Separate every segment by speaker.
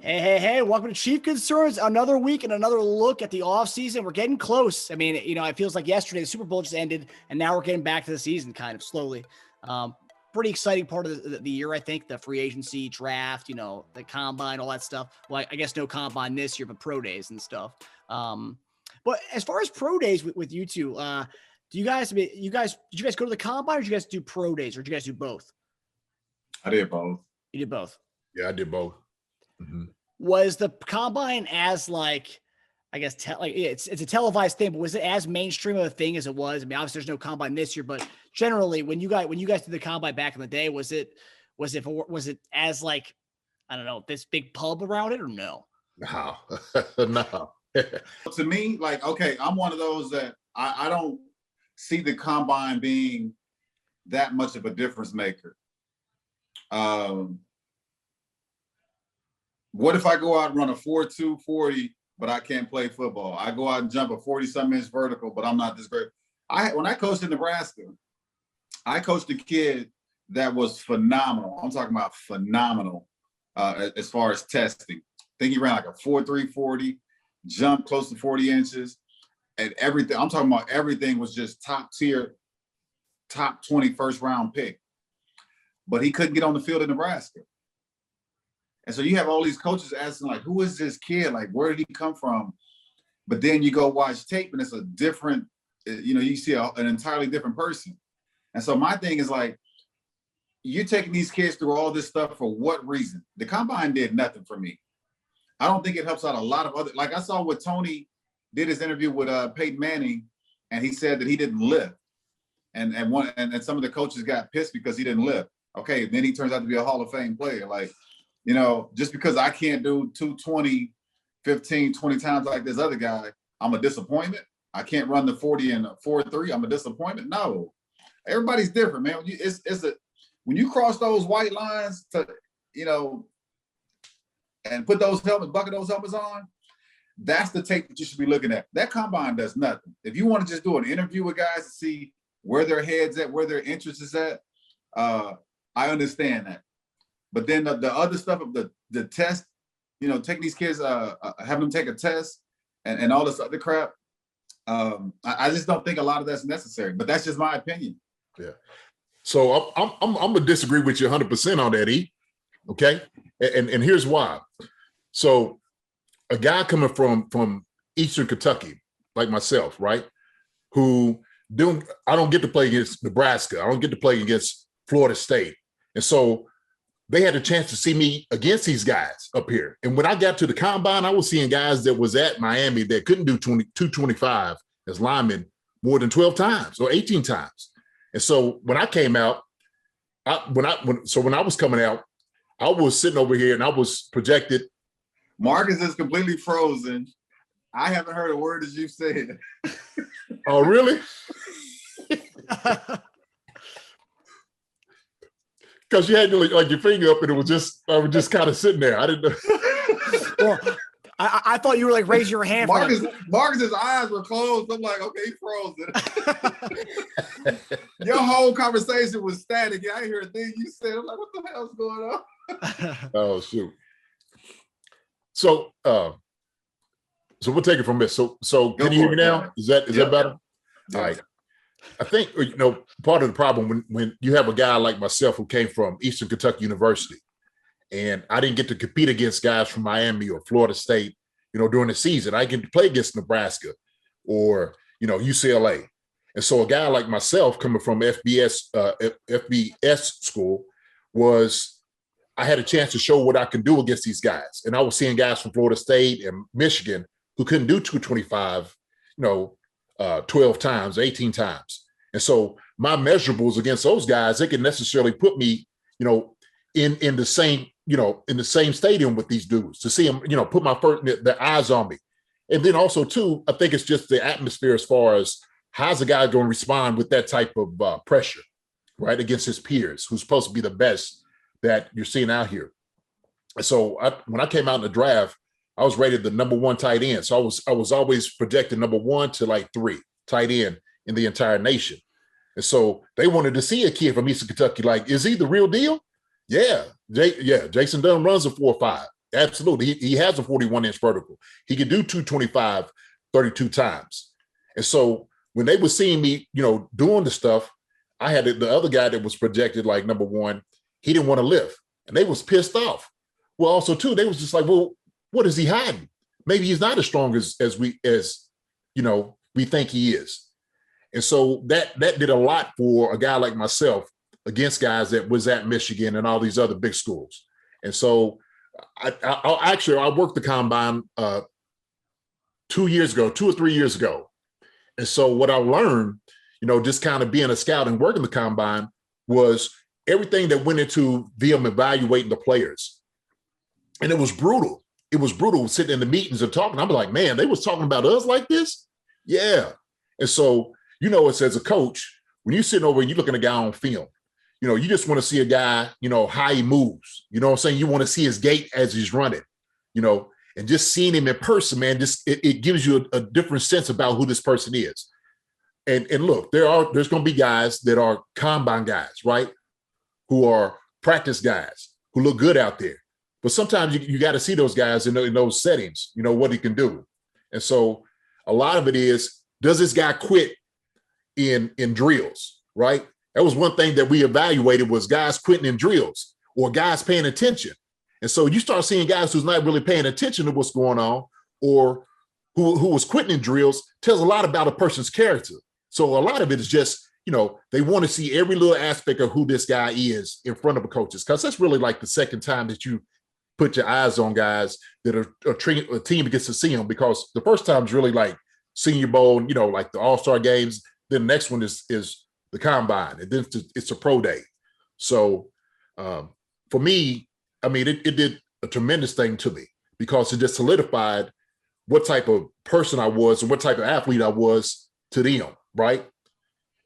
Speaker 1: Hey, welcome to Chief Concerns. Another week and another look at the offseason. We're getting close. I mean, it feels like yesterday the Super Bowl just ended, and now we're getting back to the season kind of slowly. Pretty exciting part of the year, I think, the free agency, draft, the combine, all that stuff. Well, I guess no combine this year, but pro days and stuff. But as far as pro days with you two, did you guys go to the combine, or did you guys do pro days, or did you guys do both?
Speaker 2: I did both.
Speaker 1: You did both?
Speaker 3: Yeah, I did both.
Speaker 1: Mm-hmm. Was the combine as it's a televised thing, but was it as mainstream of a thing as it was? I mean, obviously there's no combine this year, but generally when you guys did the combine back in the day, was it as like, I don't know, this big pub around it, or no?
Speaker 3: No, no.
Speaker 2: To me, okay, I'm one of those that I don't see the combine being that much of a difference maker. What if I go out and run a 4.2 40, but I can't play football? I go out and jump a 40-something inch vertical, but I'm not this great. When I coached in Nebraska, I coached a kid that was phenomenal. I'm talking about phenomenal as far as testing. I think he ran like a 4.3 40, jumped close to 40 inches, and everything. I'm talking about everything was just top tier, top 20 first round pick. But he couldn't get on the field in Nebraska. And so you have all these coaches asking, like, who is this kid? Like, where did he come from? But then you go watch tape and it's a different, you see an entirely different person. And so my thing is, like, you're taking these kids through all this stuff for what reason? The combine did nothing for me. I don't think it helps out a lot of other, like I saw what Tony did his interview with Peyton Manning, and he said that he didn't lift. And some of the coaches got pissed because he didn't lift. Okay, then he turns out to be a Hall of Fame player. Like, just because I can't do 220, 15, 20 times like this other guy, I'm a disappointment. I can't run the 40 and 4.3. I'm a disappointment. No, everybody's different, man. When you cross those white lines to, and put bucket those helmets on, that's the tape that you should be looking at. That combine does nothing. If you want to just do an interview with guys to see where their head's at, where their interest is at, I understand that. But then the other stuff of the test, taking these kids, having them take a test and all this other crap, I just don't think a lot of that's necessary. But that's just my opinion.
Speaker 3: Yeah. So I'm gonna disagree with you 100% on that, E. Okay, and here's why. So a guy coming from Eastern Kentucky, like myself, right, I don't get to play against Nebraska. I don't get to play against Florida State, and so they had a chance to see me against these guys up here. And when I got to the combine, I was seeing guys that was at Miami that couldn't do 225 as linemen more than 12 times or 18 times. And so when I came out, when I was coming out, I was sitting over here and I was projected.
Speaker 2: Marcus is completely frozen. I haven't heard a word as you said.
Speaker 3: Oh, really? Because you had your finger up and I was just kind of sitting there. I didn't know.
Speaker 1: Well, I thought you were like raising your hand.
Speaker 2: Marcus's eyes were closed. I'm like, okay, he's frozen. Your whole conversation was static. I didn't hear a thing you said. I'm like, what the hell's going on?
Speaker 3: Oh, shoot. So we'll take it from this. So can you hear me now? Is that better? Yeah. All right. I think, part of the problem when you have a guy like myself who came from Eastern Kentucky University, and I didn't get to compete against guys from Miami or Florida State, during the season. I get to play against Nebraska or, UCLA. And so a guy like myself coming from FBS school I had a chance to show what I can do against these guys. And I was seeing guys from Florida State and Michigan who couldn't do 225, 12 times, 18 times. And so my measurables against those guys, they can necessarily put me, in the same, in the same stadium with these dudes to see them, put their eyes on me. And then also too, I think it's just the atmosphere as far as how's a guy going to respond with that type of pressure, right, against his peers, who's supposed to be the best that you're seeing out here. And so when I came out in the draft, I was rated the number 1 tight end. So I was always projected number 1 to 3 tight end in the entire nation. And so they wanted to see a kid from Eastern Kentucky, like, is he the real deal? Yeah. Jason Dunn runs a 4.5. Absolutely. He has a 41-inch vertical. He can do 225 32 times. And so when they were seeing me, doing the stuff, I had the other guy that was projected like number one, he didn't want to lift. And they was pissed off. Well, also too, they was just like, well, what is he hiding? Maybe he's not as strong as we think he is. And so that did a lot for a guy like myself against guys that was at Michigan and all these other big schools. And so I worked the combine 2 or 3 years ago. And so what I learned, just kind of being a scout and working the combine was everything that went into them evaluating the players. And it was brutal. It was brutal sitting in the meetings and talking. I'm like, man, they was talking about us like this? Yeah. And so, it's as a coach, when you're sitting over and you're looking at a guy on film, you just want to see a guy, how he moves. You know what I'm saying? You want to see his gait as he's running, and just seeing him in person, man, it gives you a different sense about who this person is. And look, there's going to be guys that are combine guys, right? Who are practice guys who look good out there. But sometimes you got to see those guys in those settings, what he can do. And so a lot of it is, does this guy quit in drills, right? That was one thing that we evaluated was guys quitting in drills or guys paying attention. And so you start seeing guys who's not really paying attention to what's going on or who was quitting in drills tells a lot about a person's character. So a lot of it is just, they want to see every little aspect of who this guy is in front of the coaches, because that's really like the second time that you put your eyes on guys that a team gets to see them, because the first time is really like Senior Bowl, like the All-Star games. Then the next one is the combine, and then it's a pro day. So for me, I mean, it did a tremendous thing to me, because it just solidified what type of person I was and what type of athlete I was to them, right?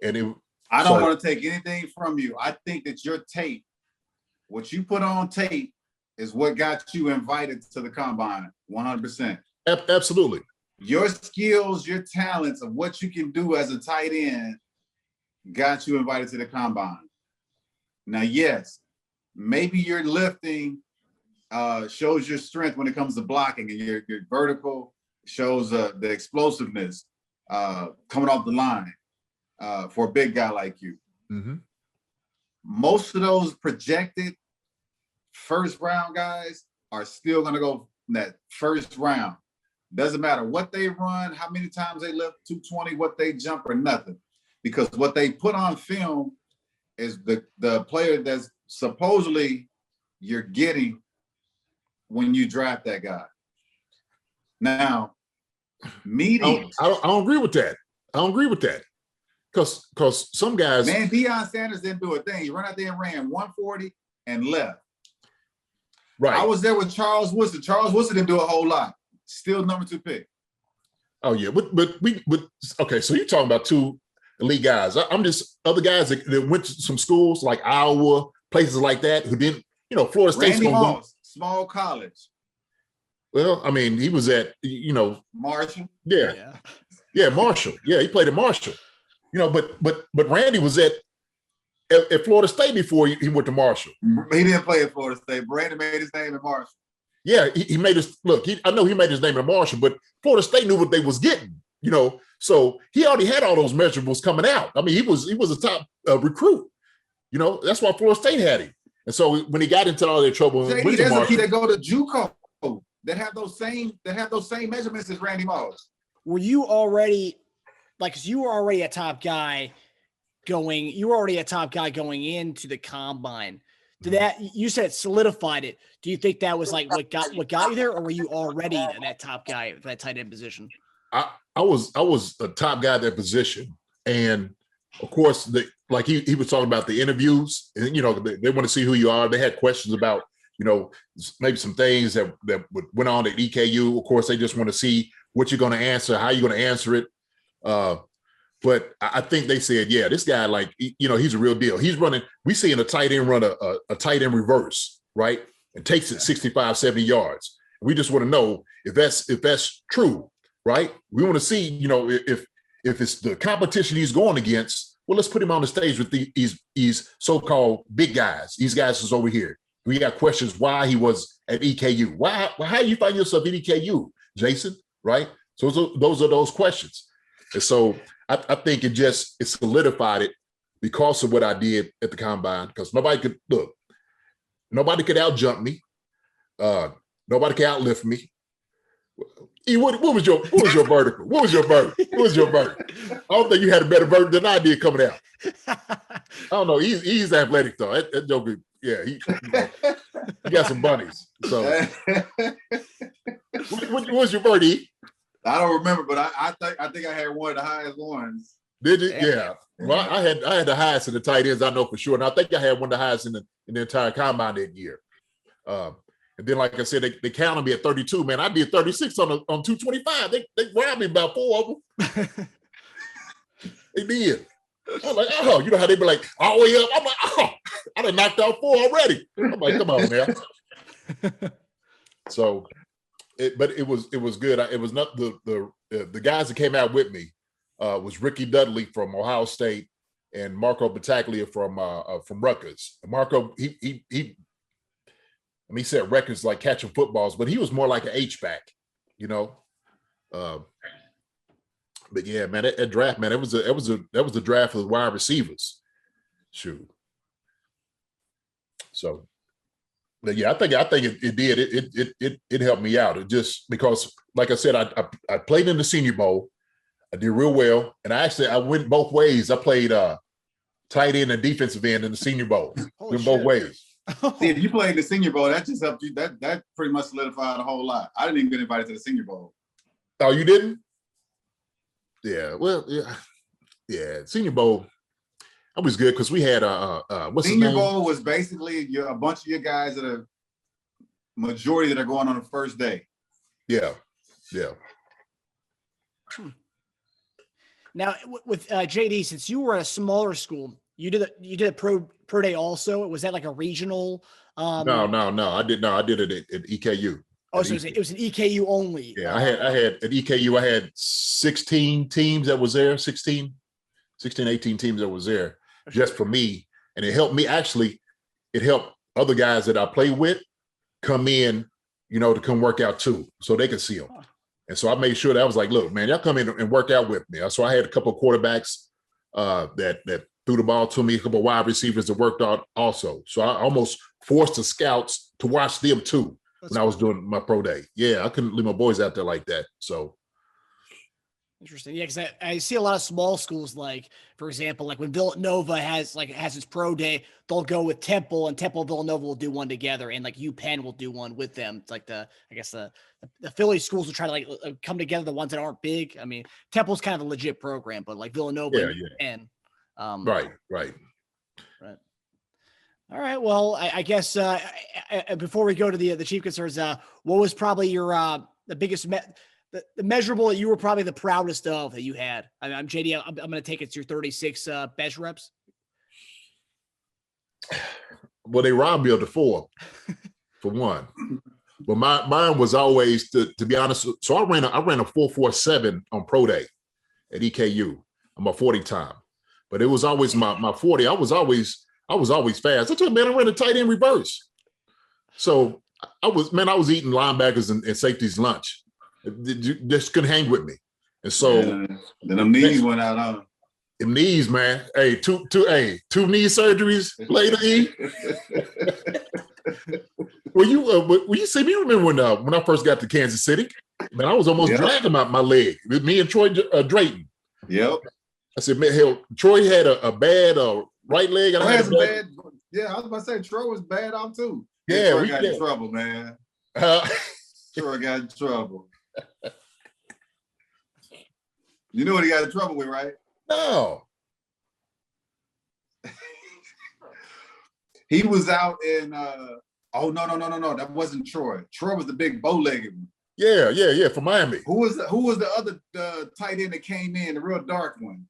Speaker 3: And
Speaker 2: I don't want to take anything from you. I think that your tape, what you put on tape, is what got you invited to the combine, 100%.
Speaker 3: Absolutely.
Speaker 2: Your skills, your talents of what you can do as a tight end got you invited to the combine. Now, yes, maybe your lifting shows your strength when it comes to blocking, and your vertical shows the explosiveness coming off the line for a big guy like you.
Speaker 3: Mm-hmm.
Speaker 2: Most of those projected first round guys are still going to go in that first round. Doesn't matter what they run, how many times they lift 220, what they jump, or nothing. Because what they put on film is the player that's supposedly you're getting when you draft that guy. Now, meetings.
Speaker 3: I don't agree with that. I don't agree with that. Because some guys.
Speaker 2: Man, Deion Sanders didn't do a thing. He ran out there and ran 140 and left.
Speaker 3: Right.
Speaker 2: I was there with Charles Woodson. Charles Woodson didn't do a whole lot. Still number 2 pick.
Speaker 3: Oh, yeah. But okay, so you're talking about two elite guys. I'm just other guys that went to some schools like Iowa, places like that, who didn't, Florida State's
Speaker 2: Randy Moss, small college.
Speaker 3: Well, I mean, he was at,
Speaker 2: Marshall.
Speaker 3: Yeah, Marshall. Yeah, he played at Marshall. But Randy was at Florida State before he went to Marshall.
Speaker 2: He didn't play at Florida State. Brandon made his name at Marshall.
Speaker 3: Yeah, he made his look. I know he made his name at Marshall, but Florida State knew what they was getting. So he already had all those measurables coming out. I mean, he was a top recruit. That's why Florida State had him. And so when he got into all that trouble,
Speaker 2: JD, there's a kid that go to JUCO that have those same measurements as Randy Moss.
Speaker 1: Were you already because you were already a top guy going into the combine? Did that, you said it solidified it. Do you think that was like what got you there, or were you already that top guy at that tight end position?
Speaker 3: I was a top guy at that position, and of course, he was talking about the interviews, and they want to see who you are. They had questions about maybe some things that went on at EKU. Of course, they just want to see what you're going to answer, how you're going to answer it. But I think they said, yeah, this guy, he's a real deal. He's running. We seeing a tight end run a tight end reverse, right, and takes it 65, 70 yards. We just want to know if that's true, right? We want to see, if it's the competition he's going against. Well, let's put him on the stage with these so-called big guys. These guys is over here. We got questions why he was at EKU? Why? How you find yourself at EKU, Jason? Right? So those are those questions. And so I think it solidified it because of what I did at the combine, because nobody could outjump me. Nobody could outlift me. What was your vertical? What was your vertical? I don't think you had a better vertical than I did coming out. I don't know. He's athletic though. That joker, yeah, he got some bunnies. So what was your birdie?
Speaker 2: I don't remember, but I think I had one of the highest ones.
Speaker 3: Did you? Yeah. Well, I had the highest in the tight ends, I know for sure. And I think I had one of the highest in the entire combine that year. And then, like I said, they counted me at 32. Man, I did 36 on 225. They grabbed me about 4 of them. They did. I'm like, oh, you know how they be like, all the way up. I'm like, oh, I done knocked out 4 already. I'm like, come on, man. So, but it was good. It was not the guys that came out with me was Ricky Dudley from Ohio State and Marco Battaglia from Rutgers. And Marco, he set records like catching footballs, but he was more like an H-back, you know. But yeah, man, that draft, man, that was a draft of the wide receivers. Shoot. So, but yeah, I think it did. It helped me out. It just because, like I said, I played in the Senior Bowl. I did real well, and I went both ways. I played tight end and defensive end in the Senior Bowl. Went both ways.
Speaker 2: See, if you played the Senior Bowl, that just helped you. That pretty much solidified a whole lot. I didn't even get invited to the Senior Bowl.
Speaker 3: Oh, you didn't? Yeah. Well, yeah. Senior Bowl, that was good because we had what's the name?
Speaker 2: Senior Bowl was basically a bunch of your guys that are majority that are going on the first day. Yeah.
Speaker 1: Now with JD, since you were at a smaller school, you did a pro day also. Was that like a regional?
Speaker 3: No. I did it at EKU.
Speaker 1: Oh, so it was an EKU only.
Speaker 3: Yeah, I had at EKU. I had 16 teams that was there. 16, 18 teams that was there just for me, and it helped me. Actually, it helped other guys that I play with come in, to come work out too, so they could see them. And so I made sure that I was like, look, man, y'all come in and work out with me. So I had a couple of quarterbacks that threw the ball to me, a couple of wide receivers that worked out also. So I almost forced the scouts to watch them too when I was doing my pro day. Yeah, I couldn't leave my boys out there like that. So
Speaker 1: interesting. Yeah, because I see a lot of small schools, like, for example, like when Villanova has its pro day, they'll go with Temple, and Temple and Villanova will do one together, and like UPenn will do one with them. It's like the Philly schools will try to like come together, the ones that aren't big. I mean, Temple's kind of a legit program, but like Villanova and UPenn.
Speaker 3: Right.
Speaker 1: All right. Well, I guess before we go to the chief concerns, what was probably your the biggest the measurable that you were probably the proudest of that you had? I'm JD. I'm going to take it's your 36 bench reps.
Speaker 3: Well, they robbed me of the 4 for one. But mine was always to be honest. So I ran a 4.47 on pro day at EKU. I'm a 40 time, but it was always my 40. I was always fast. I told you, man, I ran a tight end reverse. So I was eating linebackers and safeties lunch. Just couldn't hang with me. And so
Speaker 2: then them knees went out on
Speaker 3: them knees, man. Hey, two knee surgeries later. Will you see me? Remember when I first got to Kansas City? Man, I was almost dragging my leg. With me and Troy Drayton.
Speaker 2: Yep.
Speaker 3: I said, man, hell, Troy had a bad right leg. And I had
Speaker 2: bad. Yeah, I was about to say Troy was bad out too.
Speaker 3: Yeah,
Speaker 2: Troy got in trouble, man. Troy got in trouble. You know what he got in trouble with, right?
Speaker 3: No.
Speaker 2: He was out in no, that wasn't Troy. Troy was the big bow-legged one.
Speaker 3: Yeah, from Miami.
Speaker 2: Who was the other tight end that came in, the real dark one?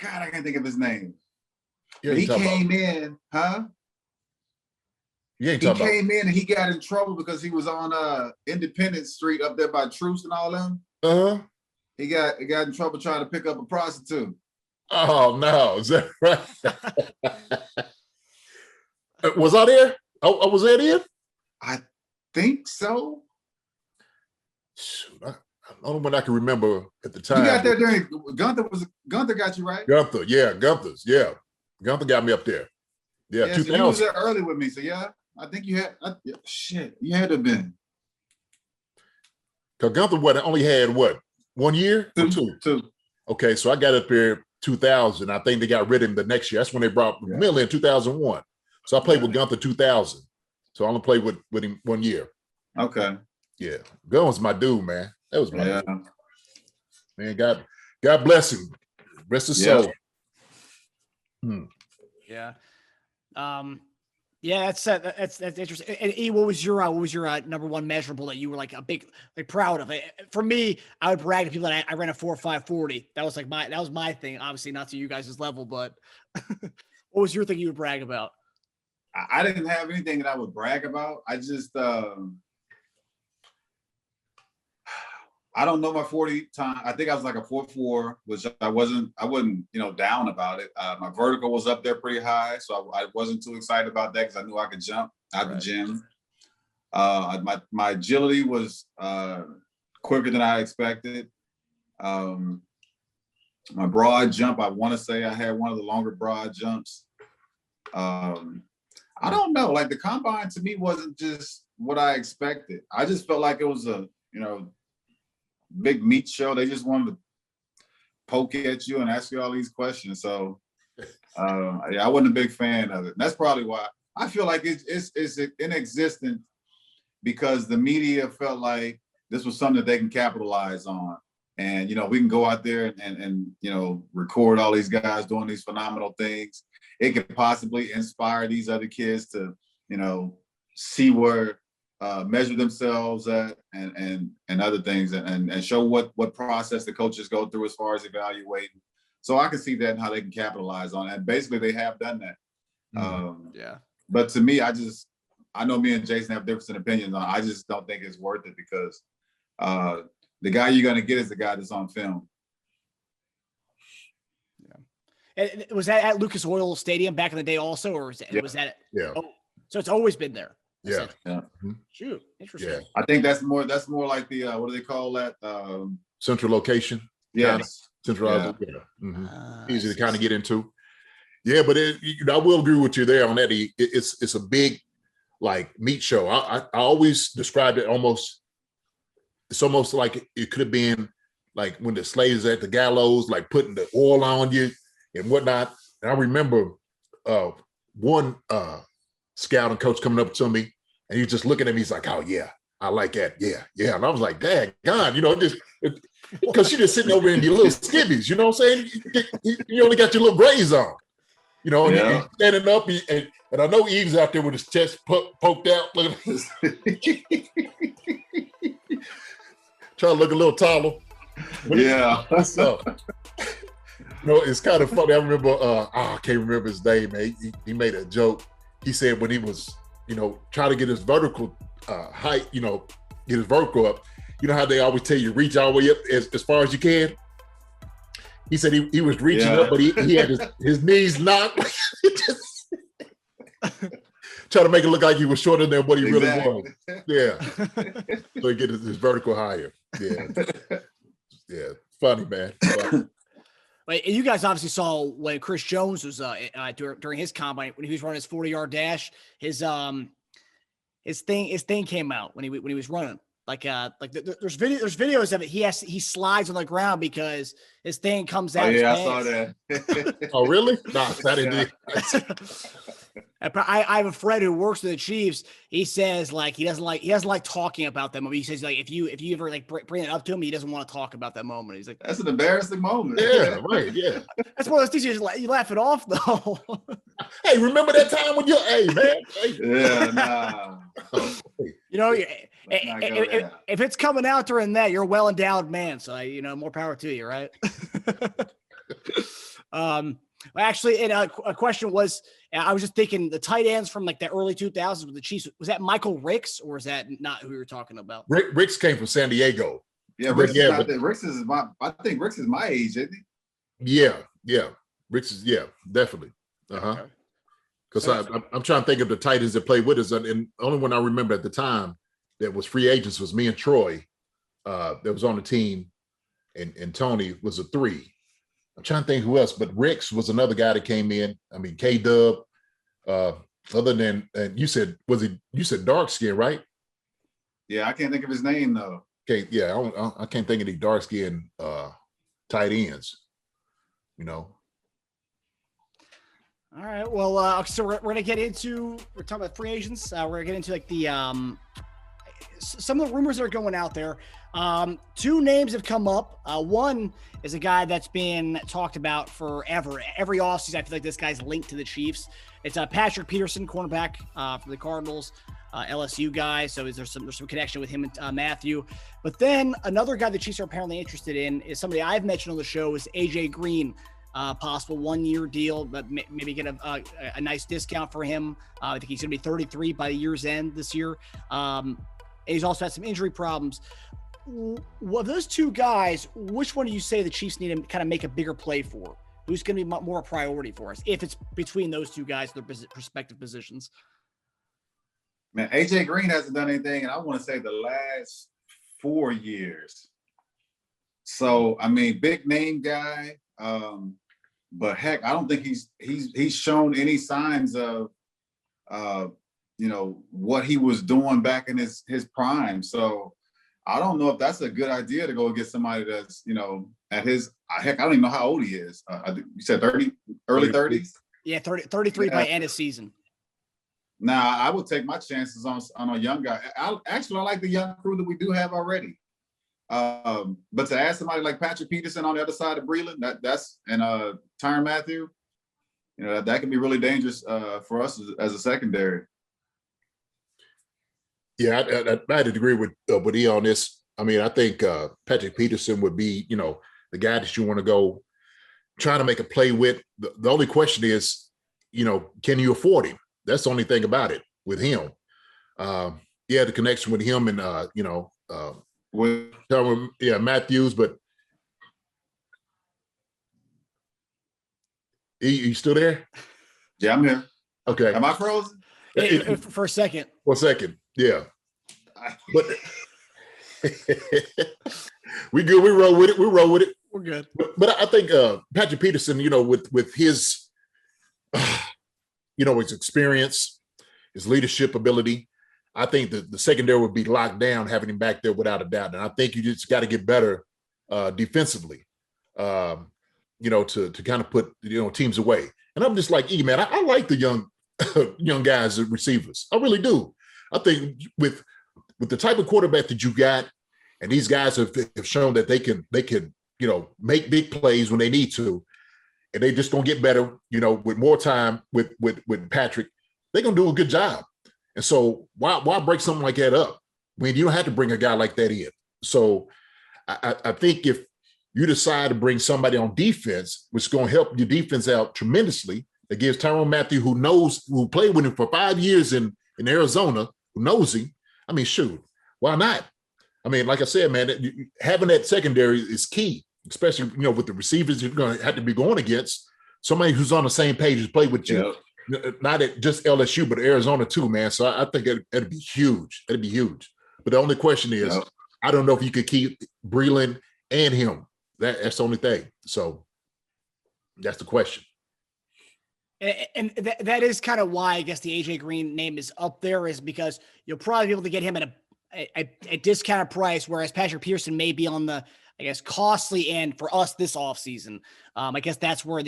Speaker 2: God, I can't think of his name. Yeah, he came in, huh?
Speaker 3: He
Speaker 2: came in and he got in trouble because he was on Independence Street up there by Truce and all them.
Speaker 3: Uh-huh.
Speaker 2: He got in trouble trying to pick up a prostitute.
Speaker 3: Oh no, is that right? Was I there? I was there then?
Speaker 2: I think so.
Speaker 3: Shoot, only one I can remember at the time.
Speaker 2: You got there during Gunther got you right.
Speaker 3: Gunther, yeah, Gunther's, yeah. Gunther got me up there. Yeah, 2000.
Speaker 2: So you was there early with me. So yeah, I think you had. You had to have been.
Speaker 3: Because Gunther only had what, 1 year or two?
Speaker 2: Two.
Speaker 3: Okay, so I got up there 2000. I think they got rid of him the next year. That's when they brought Miller in 2001. So I played with Gunther 2000. So I only played with him 1 year.
Speaker 2: Okay.
Speaker 3: Yeah, Gun was my dude, man. That was my dude. Man, God bless him. Rest his soul.
Speaker 1: Yeah. Yeah, that's interesting. And E, what was your number one measurable that you were like proud of? For me, I would brag to people that I ran a 4.540. That was my thing. Obviously, not to you guys' level, but what was your thing you would brag about?
Speaker 2: I didn't have anything that I would brag about. I just I don't know my 40 time. I think I was like a 4.4, which I wasn't, down about it. My vertical was up there pretty high, so I wasn't too excited about that because I knew I could jump out the gym. My agility was quicker than I expected. My broad jump, I want to say I had one of the longer broad jumps. I don't know. Like the combine to me wasn't just what I expected. I just felt like it was a, big meat show. They just wanted to poke at you and ask you all these questions. So I wasn't a big fan of it. That's probably why I feel like it's in existence, because the media felt like this was something that they can capitalize on. And, we can go out there and record all these guys doing these phenomenal things. It could possibly inspire these other kids to, see where measure themselves at and other things and show what process the coaches go through as far as evaluating. So I can see that and how they can capitalize on it. And basically they have done that. But to me, I know me and Jason have different opinions on it. I just don't think it's worth it because the guy you're going to get is the guy that's on film.
Speaker 1: And was that at Lucas Oil Stadium back in the day also, or was that?
Speaker 3: Yeah.
Speaker 1: Oh, so it's always been there.
Speaker 3: Yeah.
Speaker 1: Shoot, interesting.
Speaker 3: Yeah.
Speaker 2: I think that's more like the what do they call that?
Speaker 3: Central location.
Speaker 2: Yes.
Speaker 3: Centralized. Yeah. Easy to kind of get into. Yeah, but I will agree with you there on that. It's a big like meat show. I always described it it's almost like it could have been like when the slaves at the gallows, like putting the oil on you and whatnot. And I remember one scout and coach coming up to me, and he's just looking at me. He's like, "Oh yeah, I like that. Yeah." And I was like, "Dang, God, because you're just sitting over in your little skivvies, you know what I'm saying? You only got your little grays on, and you're standing up, and I know Eve's out there with his chest poked out, look at this, trying to look a little taller. So, it's kind of funny. I remember, I can't remember his name, man. He made a joke. He said when he was, trying to get his vertical height, get his vertical up, how they always tell you reach all the way up as far as you can. He said he was reaching up, but he had his knees knocked. Trying to make it look like he was shorter than what he really was. Yeah. So he get his vertical higher. Yeah. Yeah. Funny, man.
Speaker 1: Wait, you guys obviously saw when Chris Jones was during his combine when he was running his 40-yard dash. His thing came out when he was running. There's videos of it. He slides on the ground because his thing comes out.
Speaker 2: Oh, yeah, I saw that.
Speaker 3: Oh, really? No, that didn't.
Speaker 1: I have a friend who works with the Chiefs. He says he doesn't like talking about that moment. He says if you ever bring it up to him, he doesn't want to talk about that moment. He's like,
Speaker 2: that's an embarrassing moment.
Speaker 3: Yeah, right. Yeah,
Speaker 1: that's one of those things you laugh it off though.
Speaker 3: Hey, remember that time when man? Hey.
Speaker 2: Yeah, nah.
Speaker 1: If it's coming out during that, you're a well-endowed man. So more power to you, right? Actually, and a question was, I was just thinking the tight ends from the early 2000s with the Chiefs. Was that Michael Ricks or is that not who we were talking about?
Speaker 3: Ricks came from San Diego.
Speaker 2: Yeah, Ricks is I think Ricks is my age, isn't he?
Speaker 3: Yeah. Ricks is definitely.
Speaker 1: Okay.
Speaker 3: Because I'm trying to think of the tight ends that played with us, and the only one I remember at the time that was free agents was me and Troy that was on the team, and Tony was a 3. I'm trying to think who else, but Ricks was another guy that came in. I mean, K-Dub, other than, and you said dark skin, right?
Speaker 2: Yeah, I can't think of his name though.
Speaker 3: Okay, yeah, I can't think of the dark skin tight ends, you know.
Speaker 1: All right. Well, so we're going to get into, we're talking about free agents. We're going to get into like the, some of the rumors that are going out there. 2 names have come up. One is a guy that's been talked about forever. Every offseason, I feel like this guy's linked to the Chiefs. It's Patrick Peterson, cornerback for the Cardinals, LSU guy. So there's some connection with him and Matthew. But then another guy the Chiefs are apparently interested in is somebody I've mentioned on the show is AJ Green. Possible 1-year deal, but maybe get a nice discount for him. I think he's going to be 33 by the year's end this year. And he's also had some injury problems. Well, those 2 guys, which one do you say the Chiefs need to kind of make a bigger play for? Who's going to be more a priority for us if it's between those 2 guys, their respective positions?
Speaker 2: Man, AJ Green hasn't done anything, and I want to say the last 4 years. So, I mean, big name guy. But heck, I don't think he's shown any signs of what he was doing back in his prime. So I don't know if that's a good idea to go get somebody that's, at his heck, I don't even know how old he is. You said 30, early 30s?
Speaker 1: Yeah, 33 by end of season.
Speaker 2: Now I would take my chances on a young guy. I like the young crew that we do have already. But to add somebody like Patrick Peterson on the other side of Breland, and Tyrann Mathieu, that can be really dangerous for us as a secondary.
Speaker 3: Yeah, I'd agree with E on this. I mean, I think Patrick Peterson would be, the guy that you want to go trying to make a play with. The only question is, can you afford him? That's the only thing about it with him. The connection with him and Matthews, but you still there?
Speaker 2: Yeah, I'm here.
Speaker 3: Okay.
Speaker 2: Am I frozen?
Speaker 1: For a second.
Speaker 3: 1 second. Yeah. But we good. We roll with it.
Speaker 1: We're good.
Speaker 3: But I think Patrick Peterson, with his, his experience, his leadership ability, I think that the secondary would be locked down having him back there without a doubt. And I think you just got to get better defensively, to kind of put, teams away. And I'm just like, man, I like the young guys, the receivers. I really do. I think with the type of quarterback that you got, and these guys have shown that they can, make big plays when they need to, and they just gonna get better, with more time with Patrick, they're gonna do a good job. And so why break something like that up? I mean, you don't have to bring a guy like that in. So I think if you decide to bring somebody on defense, which is going to help your defense out tremendously, that gives Tyrann Mathieu, who played with him for 5 years in Arizona, who knows him. I mean, shoot, why not? I mean, like I said, man, having that secondary is key, especially, with the receivers you're going to have to be going against. Somebody who's on the same page as play with you. Yeah. Not at just LSU, but Arizona too, man. So I think it'd be huge. It'd be huge. But the only question is, I don't know if you could keep Breland and him. That's the only thing. So that's the question.
Speaker 1: And that is kind of why I guess the AJ Green name is up there, is because you'll probably be able to get him at a discounted price, whereas Patrick Peterson may be on the, I guess, costly end for us this offseason. I guess that's where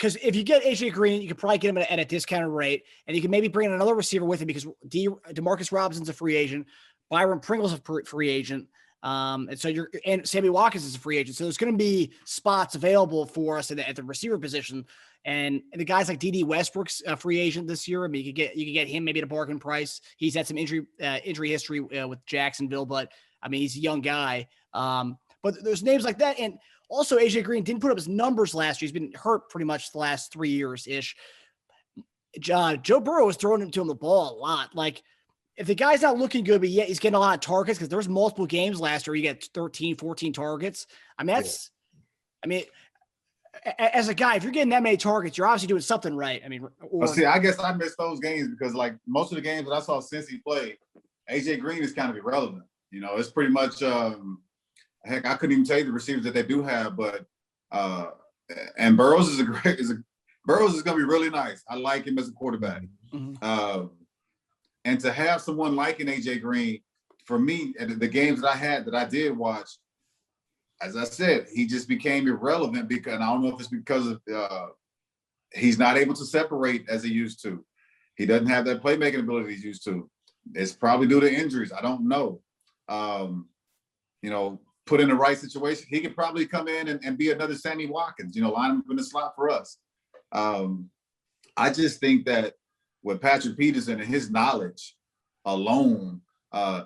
Speaker 1: because if you get AJ Green, you could probably get him at a discounted rate, and you can maybe bring in another receiver with him because DeMarcus Robinson's a free agent, Byron Pringle's a free agent, and Sammy Watkins is a free agent. So there's going to be spots available for us at the receiver position, and the guys like D.D. Westbrook's a free agent this year. I mean, you could get him maybe at a bargain price. He's had some injury history with Jacksonville, but I mean, he's a young guy. But there's names like that, and also, AJ Green didn't put up his numbers last year. He's been hurt pretty much the last 3 years-ish. Joe Burrow was throwing to him the ball a lot. Like, if the guy's not looking good, but yet he's getting a lot of targets, because there was multiple games last year you get 13, 14 targets. I mean, as a guy, if you're getting that many targets, you're obviously doing something right. I mean,
Speaker 2: see, I guess I missed those games because like most of the games that I saw since he played, AJ Green is kind of irrelevant. It's pretty much heck, I couldn't even tell you the receivers that they do have, but and Burrows is Burrows is gonna be really nice. I like him as a quarterback.
Speaker 1: Mm-hmm.
Speaker 2: And to have someone like an AJ Green, for me, and the games that I did watch, as I said, he just became irrelevant because, and I don't know if it's because of he's not able to separate as he used to. He doesn't have that playmaking ability he's used to. It's probably due to injuries. I don't know. Put in the right situation, he could probably come in and be another Sammy Watkins, line him up in the slot for us. I just think that with Patrick Peterson and his knowledge alone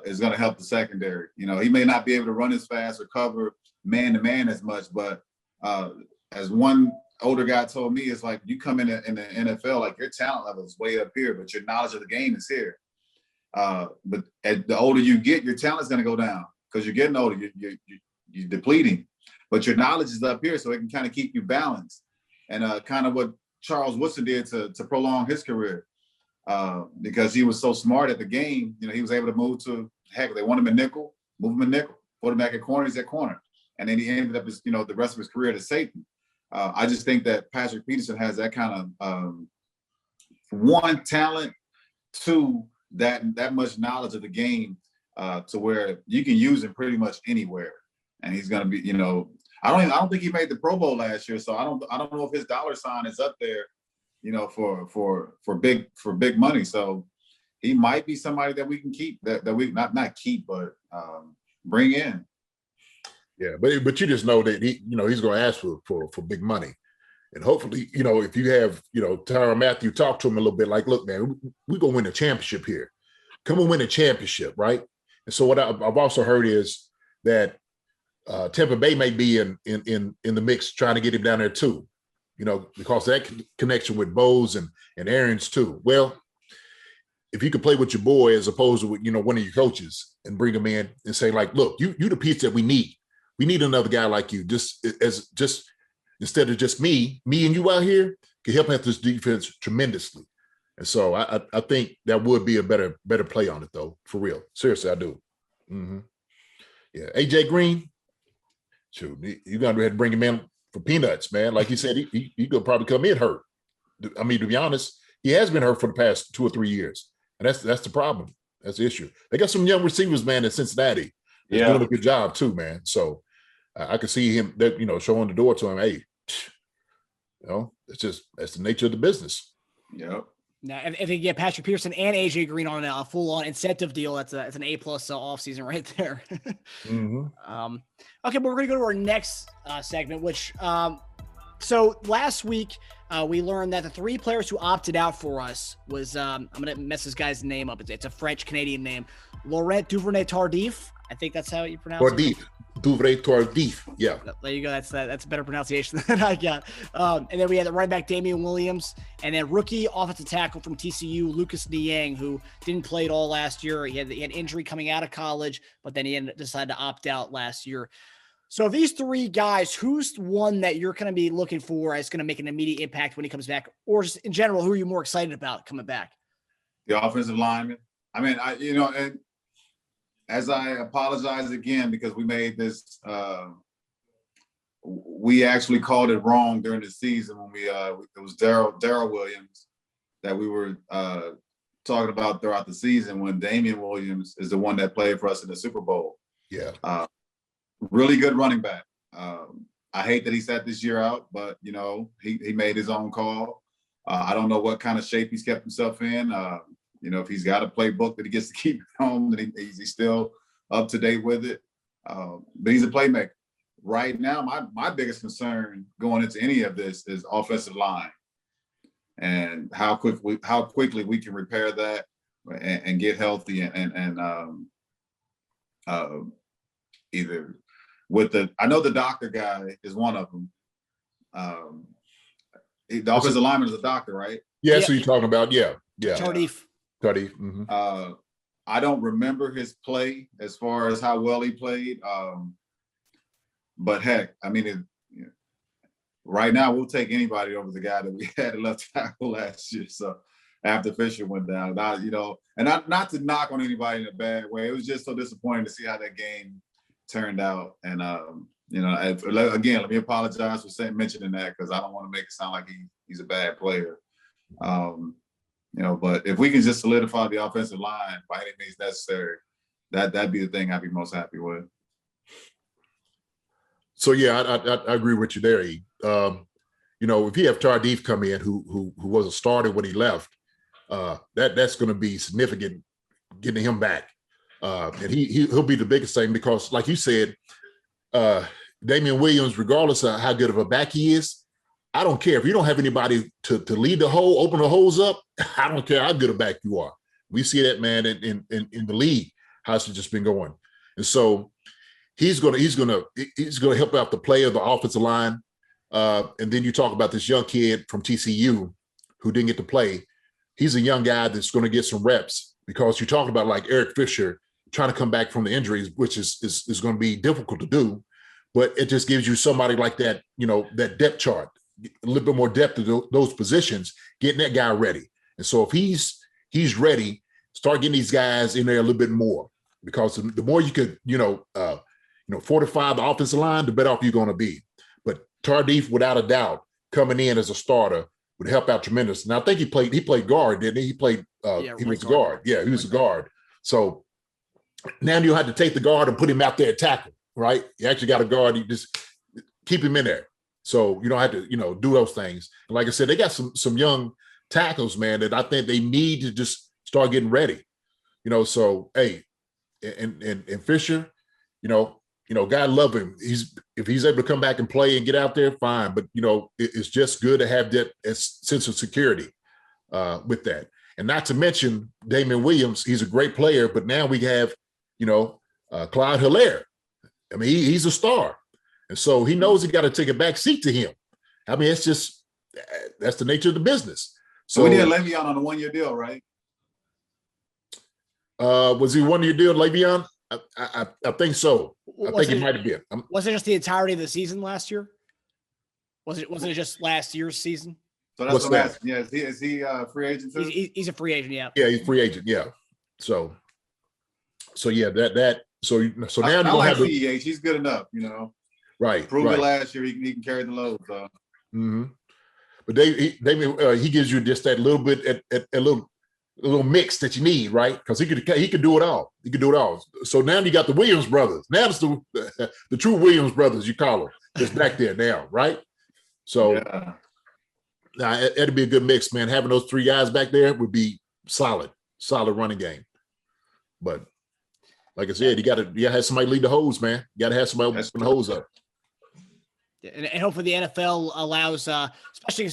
Speaker 2: is going to help the secondary. He may not be able to run as fast or cover man-to-man as much, but as one older guy told me, it's like you come in the NFL, like your talent level is way up here, but your knowledge of the game is here. But the older you get, your talent's going to go down because you're getting older, you're depleting. But your knowledge is up here, so it can kind of keep you balanced. And kind of what Charles Woodson did to prolong his career. Because he was so smart at the game, he was able to move to, heck, they want him in nickel, move him in nickel, put him back at corner, he's at corner. And then he ended up, the rest of his career at safety. I just think that Patrick Peterson has that kind of, one, talent, two, that much knowledge of the game to where you can use him pretty much anywhere. And he's going to be, I don't think he made the Pro Bowl last year, so I don't know if his dollar sign is up there, for big money. So he might be somebody that we can keep, that we not keep, but bring in.
Speaker 3: Yeah, but you just know that he's going to ask for big money, and hopefully if you have Tyrann Mathieu talk to him a little bit, like, look, man, we're going to win a championship here. Come and win a championship, right? And so what I've also heard is that Tampa Bay may be in the mix, trying to get him down there too. Because of that connection with Bose and Arians too. Well, if you could play with your boy as opposed to with, one of your coaches and bring him in and say, like, look, you the piece that we need. We need another guy like you. Just instead of just me and you out here can help out this defense tremendously. And so I think that would be a better play on it though, for real. Seriously, I do. Mm-hmm. Yeah, AJ Green, shoot, you got to go ahead and bring him in for peanuts, man. Like you said, he could probably come in hurt. I mean, to be honest, he has been hurt for the past 2 or 3 years. And that's the problem. That's the issue. They got some young receivers, man, in Cincinnati. They're doing a good job too, man. So I could see him, showing the door to him. Hey, that's the nature of the business.
Speaker 2: Yep.
Speaker 1: Now, if you get Patrick Peterson and AJ Green on a full-on incentive deal, it's an A+ offseason right there.
Speaker 3: Mm-hmm.
Speaker 1: Okay, but we're going to go to our next segment, which so last week we learned that the 3 players who opted out for us was I'm going to mess this guy's name up. It's a French-Canadian name, Laurent Duvernay-Tardif. I think that's how you pronounce it.
Speaker 3: Duvernay-Tardif. Yeah. There
Speaker 1: you go. That's a better pronunciation than I got. And then we had the running back Damian Williams, and then rookie offensive tackle from TCU, Lucas Niang, who didn't play at all last year. He had injury coming out of college, but then he decided to opt out last year. So of these 3 guys, who's one that you're going to be looking for as going to make an immediate impact when he comes back, or just in general, who are you more excited about coming back?
Speaker 2: The offensive lineman. I mean, and as I apologize again, because we made this, we actually called it wrong during the season when it was Darrell Williams that we were talking about throughout the season, when Damian Williams is the one that played for us in the Super Bowl.
Speaker 3: Yeah.
Speaker 2: Really good running back. I hate that he sat this year out, but he made his own call. I don't know what kind of shape he's kept himself in. If he's got a playbook that he gets to keep at home, then he's still up to date with it. But he's a playmaker. Right now, my biggest concern going into any of this is offensive line, and how quickly we can repair that and get healthy and either with I know the doctor guy is one of them. The offensive lineman is a doctor, right?
Speaker 3: Yeah, that's what you're talking about. Yeah.
Speaker 1: Tardif.
Speaker 3: Mm-hmm.
Speaker 2: I don't remember his play as far as how well he played. But heck, I mean, right now we'll take anybody over the guy that we had at left tackle last year. So after Fisher went down, and not to knock on anybody in a bad way. It was just so disappointing to see how that game turned out. And again, let me apologize for mentioning that, because I don't want to make it sound like he's a bad player. But if we can just solidify the offensive line by any means necessary, that'd be the thing I'd be most happy with.
Speaker 3: So yeah, I agree with you there, E. If you have Tardif come in, who was a starter when he left, that's going to be significant getting him back, and he'll be the biggest thing, because, like you said, Damian Williams, regardless of how good of a back he is, I don't care if you don't have anybody to lead the hole, open the holes up. I don't care how good a back you are. We see that, man, in the league, how it's just been going, and so he's gonna help out the play of the offensive line. And then you talk about this young kid from TCU who didn't get to play. He's a young guy that's going to get some reps, because you're talking about like Eric Fisher trying to come back from the injuries, which is going to be difficult to do. But it just gives you somebody like that, that depth chart, a little bit more depth to those positions, getting that guy ready. And so if he's ready, start getting these guys in there a little bit more, because the more you could, fortify the offensive line, the better off you're going to be. But Tardif, without a doubt, coming in as a starter would help out tremendous. And I think he played guard, didn't he? He played, he was a guard. Yeah, he was a guard. So now you have to take the guard and put him out there at tackle, right? You actually got a guard, you just keep him in there. So you don't have to, do those things. And like I said, they got some young tackles, man, that I think they need to just start getting ready. So hey, and Fisher, God love him. If he's able to come back and play and get out there, fine. But it's just good to have that sense of security with that. And not to mention Damian Williams, he's a great player. But now we have, Clyde Hilaire. I mean, he's a star, and so he knows he got to take a back seat to him. I mean, that's the nature of the business. So
Speaker 2: we need Le'Veon on a 1-year deal, right?
Speaker 3: Was he 1-year deal, Le'Veon? I think so. I think it might have been.
Speaker 1: Was it just the entirety of the season last year? Wasn't it just last year's season?
Speaker 2: So that's what I'm asking. Yeah, is he a free agent too?
Speaker 1: He's a free agent. Yeah.
Speaker 3: Yeah, he's a free agent. Yeah. So yeah, so now
Speaker 2: I like CEH. He's good enough,
Speaker 3: Right.
Speaker 2: Proved it last year. He can carry the load. So.
Speaker 3: Mm-hmm. But he gives you just that little bit, a little mix that you need, right? Because he could do it all. He could do it all. So now you got the Williams brothers. Now it's the true Williams brothers, you call them, just back there now, right? So now it'd be a good mix, man. Having those three guys back there would be solid running game. But like I said, you gotta have somebody lead the hose, man. You gotta have somebody open the hose up.
Speaker 1: And hopefully the NFL allows, especially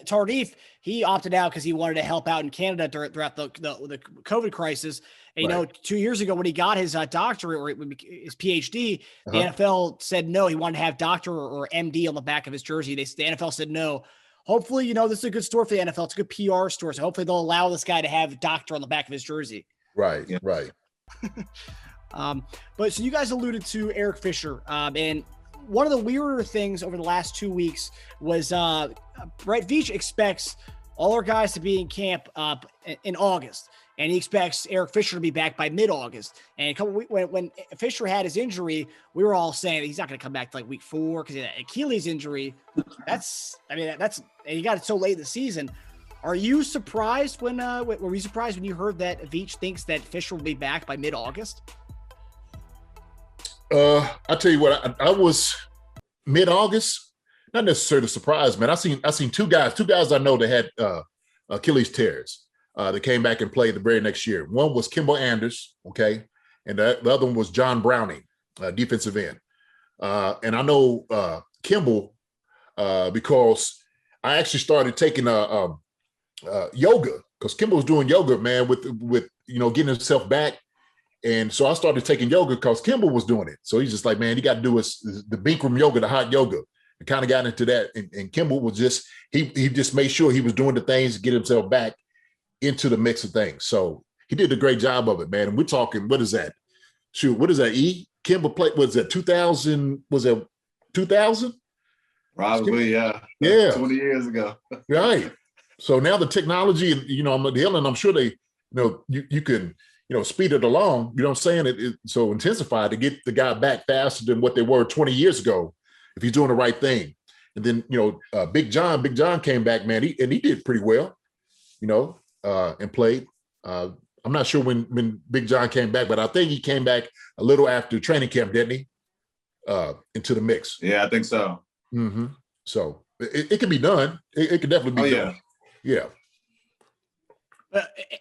Speaker 1: Tardif, he opted out because he wanted to help out in Canada throughout the COVID crisis. And, 2 years ago when he got his doctorate or his PhD, the NFL said no. He wanted to have doctor or MD on the back of his jersey. The NFL said no. Hopefully, this is a good story for the NFL. It's a good PR story. So hopefully they'll allow this guy to have doctor on the back of his jersey.
Speaker 3: Right, right.
Speaker 1: But so you guys alluded to Eric Fisher, and one of the weirder things over the last 2 weeks was, Veach expects all our guys to be in camp in August, and he expects Eric Fisher to be back by mid-August. And when Fisher had his injury, we were all saying that he's not going to come back to like week 4 because of that Achilles injury. And he got it so late in the season. Are you surprised were you surprised when you heard that Veach thinks that Fisher will be back by mid-August?
Speaker 3: I tell you what, I was mid-August, not necessarily surprised, man. I seen two guys I know that had Achilles tears that came back and played the very next year. One was Kimball Anders, okay, and the other one was John Browning, defensive end. And I know Kimball because I actually started taking yoga, because Kimball was doing yoga, man, with getting himself back. And so I started taking yoga because Kimball was doing it. So he's just like, man, you got to do the Bikram yoga, the hot yoga. I kind of got into that. And Kimball was he just made sure he was doing the things to get himself back into the mix of things. So he did a great job of it, man. And we're talking, what is that? Shoot, what is that? Kimball played, was that 2000? Was that 2000?
Speaker 2: Probably, yeah.
Speaker 3: Yeah.
Speaker 2: 20 years ago.
Speaker 3: Right. So now the technology, I'm healing, I'm sure they, you can, speed it along, you know what I'm saying? It's so intensified to get the guy back faster than what they were 20 years ago, if he's doing the right thing. And then, Big John came back, man, he did pretty well, and played. I'm not sure when Big John came back, but I think he came back a little after training camp, didn't he? Into the mix.
Speaker 2: Yeah, I think so.
Speaker 3: Mm-hmm. So it can be done. It can definitely be done. Yeah.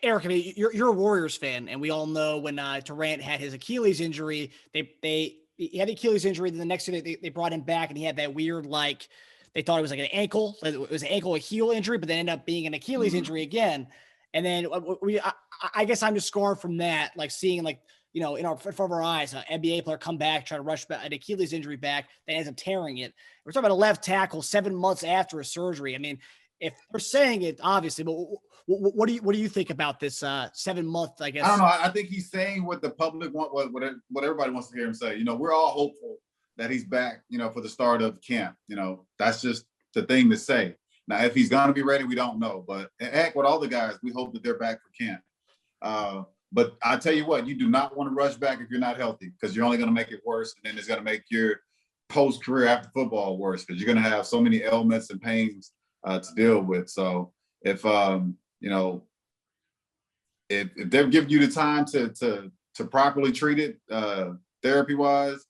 Speaker 1: Eric, I mean, you're a Warriors fan, and we all know when Durant had his Achilles injury, he had the Achilles injury. Then the next day they brought him back, and he had that weird, like, they thought it was like an ankle. It was an ankle or heel injury, but then ended up being an Achilles injury again. And then I guess I'm just scarred from that, like seeing in front of our eyes, an NBA player come back, try to rush back, an Achilles injury back, then ends up tearing it. We're talking about a left tackle 7 months after a surgery. I mean, if they're saying it, obviously, but what do you think about this 7 month? I guess
Speaker 2: I don't know. I think he's saying what the public want, what everybody wants to hear him say. We're all hopeful that he's back. For the start of camp. That's just the thing to say. Now, if he's gonna be ready, we don't know. But heck, with all the guys, we hope that they're back for camp. But I tell you what, you do not want to rush back if you're not healthy, because you're only going to make it worse, and then it's going to make your post-career after football worse, because you're going to have so many ailments and pains to deal with. So if they're giving you the time to properly treat it therapy-wise,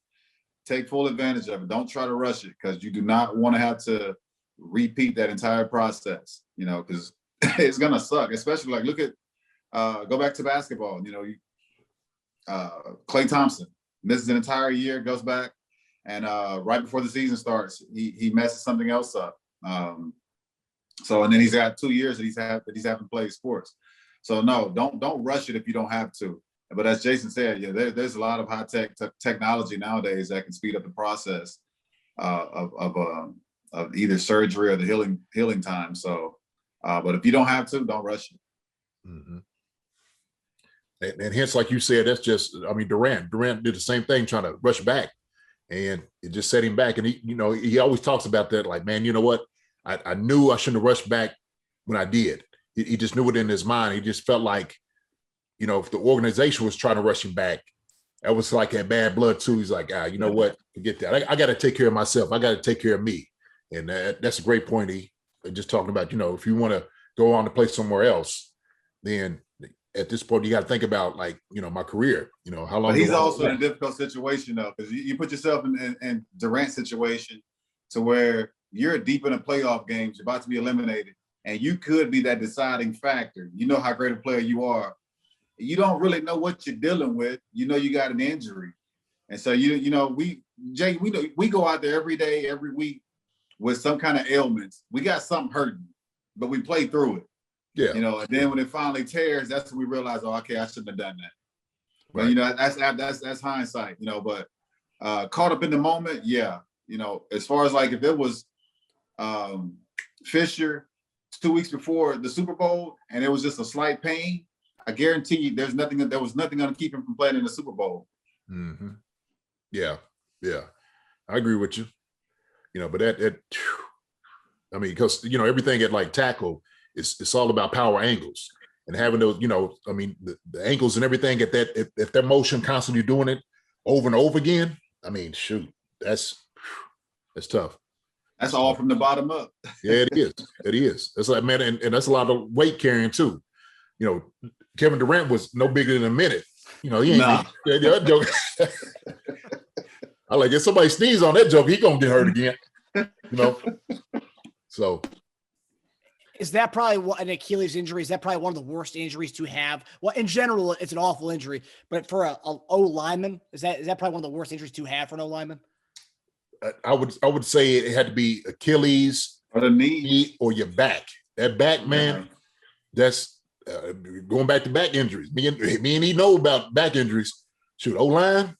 Speaker 2: take full advantage of it. Don't try to rush it, because you do not want to have to repeat that entire process. Because it's going to suck, especially look at. Go back to basketball. Klay Thompson misses an entire year, goes back, and right before the season starts, he messes something else up. And then he's got 2 years that he's having played sports. So no, don't rush it if you don't have to. But as Jason said, there's a lot of high tech technology nowadays that can speed up the process of either surgery or the healing time. So, but if you don't have to, don't rush it.
Speaker 3: Mm-hmm. And hence, like you said, that's just, Durant did the same thing, trying to rush back, and it just set him back. And he always talks about that, like, man, you know what? I knew I shouldn't have rushed back when I did. He just knew it in his mind. He just felt like, if the organization was trying to rush him back, that was like that bad blood too. He's like, you know what? Forget that. I got to take care of myself. I got to take care of me. And that's a great point. He just talking about, if you want to go on to play somewhere else, then at this point, you got to think about, like, my career, how long.
Speaker 2: But he's also in a difficult situation, though, because you put yourself in Durant's situation to where you're deep in the playoff games, you're about to be eliminated, and you could be that deciding factor. You know how great a player you are. You don't really know what you're dealing with. You got an injury. And so, we go out there every day, every week with some kind of ailments. We got something hurting, but we play through it.
Speaker 3: Yeah.
Speaker 2: And then when it finally tears, that's when we realize, oh, okay, I shouldn't have done that. Right. But that's hindsight, but caught up in the moment, yeah. As far as like if it was Fisher 2 weeks before the Super Bowl and it was just a slight pain, I guarantee you there was nothing going to keep him from playing in the Super Bowl.
Speaker 3: Mm-hmm. Yeah. I agree with you. But because everything at like tackle, it's all about power angles and having those, the angles and everything at that, if that motion constantly doing it over and over again, shoot, that's tough.
Speaker 2: That's all from the bottom up.
Speaker 3: Yeah, it is. It is. That's like, man, and that's a lot of weight carrying too. Kevin Durant was no bigger than a minute. He ain't that joke. I like, if somebody sneezes on that joke, he gonna get hurt again. So.
Speaker 1: Is that probably an Achilles injury? Is that probably one of the worst injuries to have? Well, in general, it's an awful injury, but for a O lineman, is that probably one of the worst injuries to have for an O lineman?
Speaker 3: I would say it had to be Achilles
Speaker 2: or the knee
Speaker 3: or your back. That back, man, that's going back to back injuries. Me and he know about back injuries. Shoot, O line,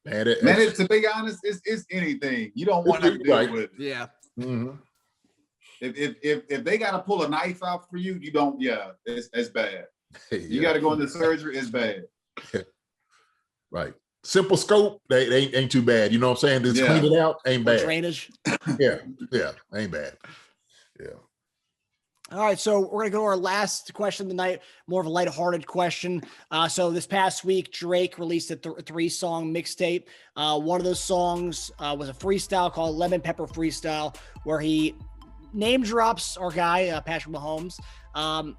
Speaker 3: man.
Speaker 2: To be honest, it's anything. You don't want to deal with it.
Speaker 1: Yeah.
Speaker 3: Mm-hmm.
Speaker 2: If they got to pull a knife out for you, you don't. Yeah, it's bad. You got to go into surgery. It's bad.
Speaker 3: Right. simple scope, they ain't too bad. You know what I'm saying? Just clean it out, ain't bad.
Speaker 1: Drainage.
Speaker 3: Yeah, ain't bad. Yeah.
Speaker 1: All right, so we're going to go to our last question of the night, more of a lighthearted question. So this past week, Drake released a 3-song mixtape. One of those songs was a freestyle called Lemon Pepper Freestyle, where he name drops our guy, Patrick Mahomes. And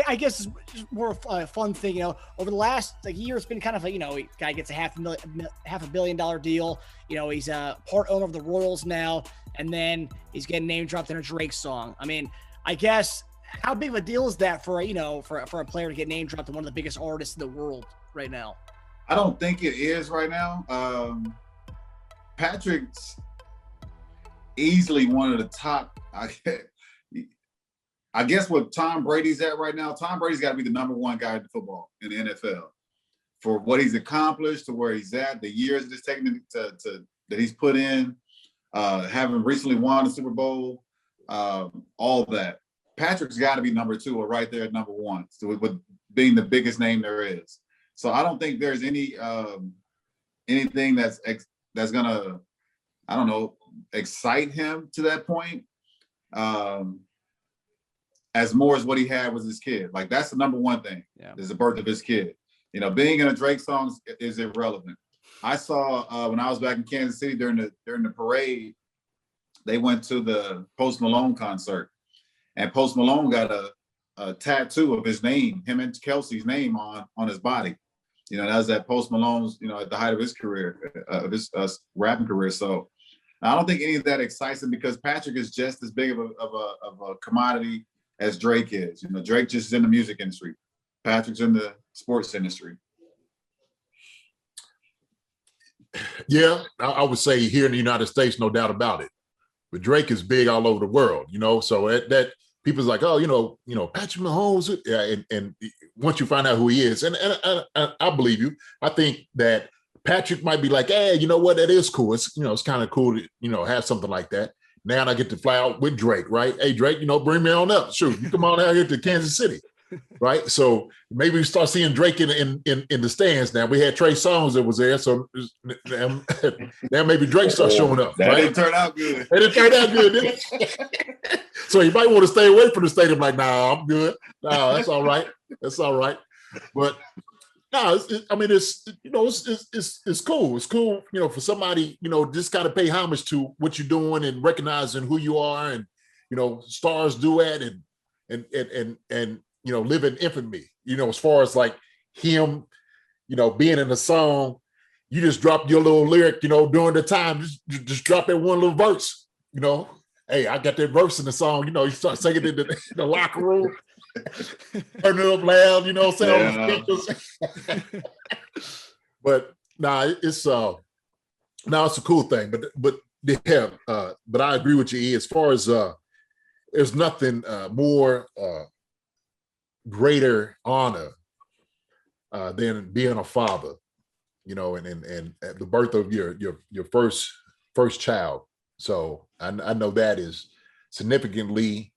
Speaker 1: I guess it's just more of a fun thing, you know, over the last year, it's been kind of like, you know, guy gets a $500 million deal. You know, he's a part owner of the Royals now, and then he's getting name dropped in a Drake song. I mean, I guess how big of a deal is that for, you know, for a player to get name dropped to one of the biggest artists in the world right now?
Speaker 2: I don't think it is right now. Patrick's easily one of the top. I guess what Tom Brady's at right now, Tom Brady's got to be the number one guy in football in the NFL for what he's accomplished, to where he's at, the years it's taken to that he's put in, having recently won the Super Bowl. All of that. Patrick's got to be number 2 or right there at number 1, so with being the biggest name there is. So I don't think there's any anything that's gonna, I don't know, excite him to that point, as more as what he had with his kid. Like, that's the number one thing, is the birth of his kid. You know, being in a Drake song is irrelevant. I saw when I was back in Kansas City during the parade, they went to the Post Malone concert, and Post Malone got a tattoo of his name, him and Kelsey's name on his body. You know, that was at Post Malone's, you know, at the height of his career, of his rapping career. So I don't think any of that excites him, because Patrick is just as big of a commodity as Drake is. You know, Drake just is in the music industry. Patrick's in the sports industry.
Speaker 3: Yeah, I would say here in the United States, no doubt about it. But Drake is big all over the world, you know. So that people's like, oh, you know, Patrick Mahomes. Yeah, and once you find out who he is, and I believe you. I think that Patrick might be like, hey, you know what? That is cool. It's, you know, it's kind of cool to, you know, have something like that. Now I get to fly out with Drake, right? Hey, Drake, you know, bring me on up. Sure, you come on out here to Kansas City, right? So maybe we start seeing Drake in the stands now. We had Trey Songz that was there, so now maybe Drake starts showing up.
Speaker 2: That
Speaker 3: right?
Speaker 2: didn't turn out good.
Speaker 3: It didn't turn out good, did it? So you might want to stay away from the stadium. Like, nah, I'm good. No, that's all right. That's all right. But no, it's you know, it's cool. It's cool, you know, for somebody, you know, just got to pay homage to what you're doing and recognizing who you are, and, you know, stars do that, and you know, live in infamy. You know, as far as like him, you know, being in a song, you just drop your little lyric, you know, during the time, just drop that one little verse, you know. Hey, I got that verse in the song, you know, you start singing it in the locker room, turn it up loud, you know what I'm saying? But nah, it's a cool thing. But yeah, but I agree with you, E. As far as there's nothing more greater honor than being a father, you know, and at the birth of your first child. So I know that is significantly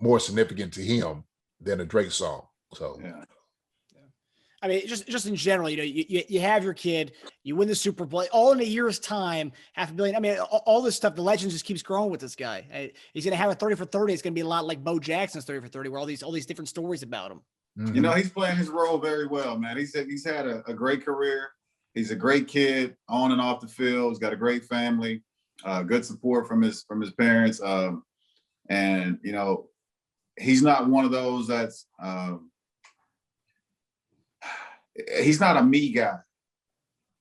Speaker 3: more significant to him than a Drake song. So
Speaker 2: Yeah.
Speaker 1: I mean, just in general, you know, you have your kid, you win the Super Bowl, all in a year's time, $500 million. I mean, all this stuff, the legend just keeps growing with this guy. He's going to have a 30 for 30. It's going to be a lot like Bo Jackson's 30 for 30, where all these different stories about him.
Speaker 3: mm-hmm.
Speaker 2: You know, he's playing his role very well, man. He's had a great career. He's a great kid on and off the field. He's got a great family, good support from his parents. And, you know, he's not one of those that's he's not a me guy.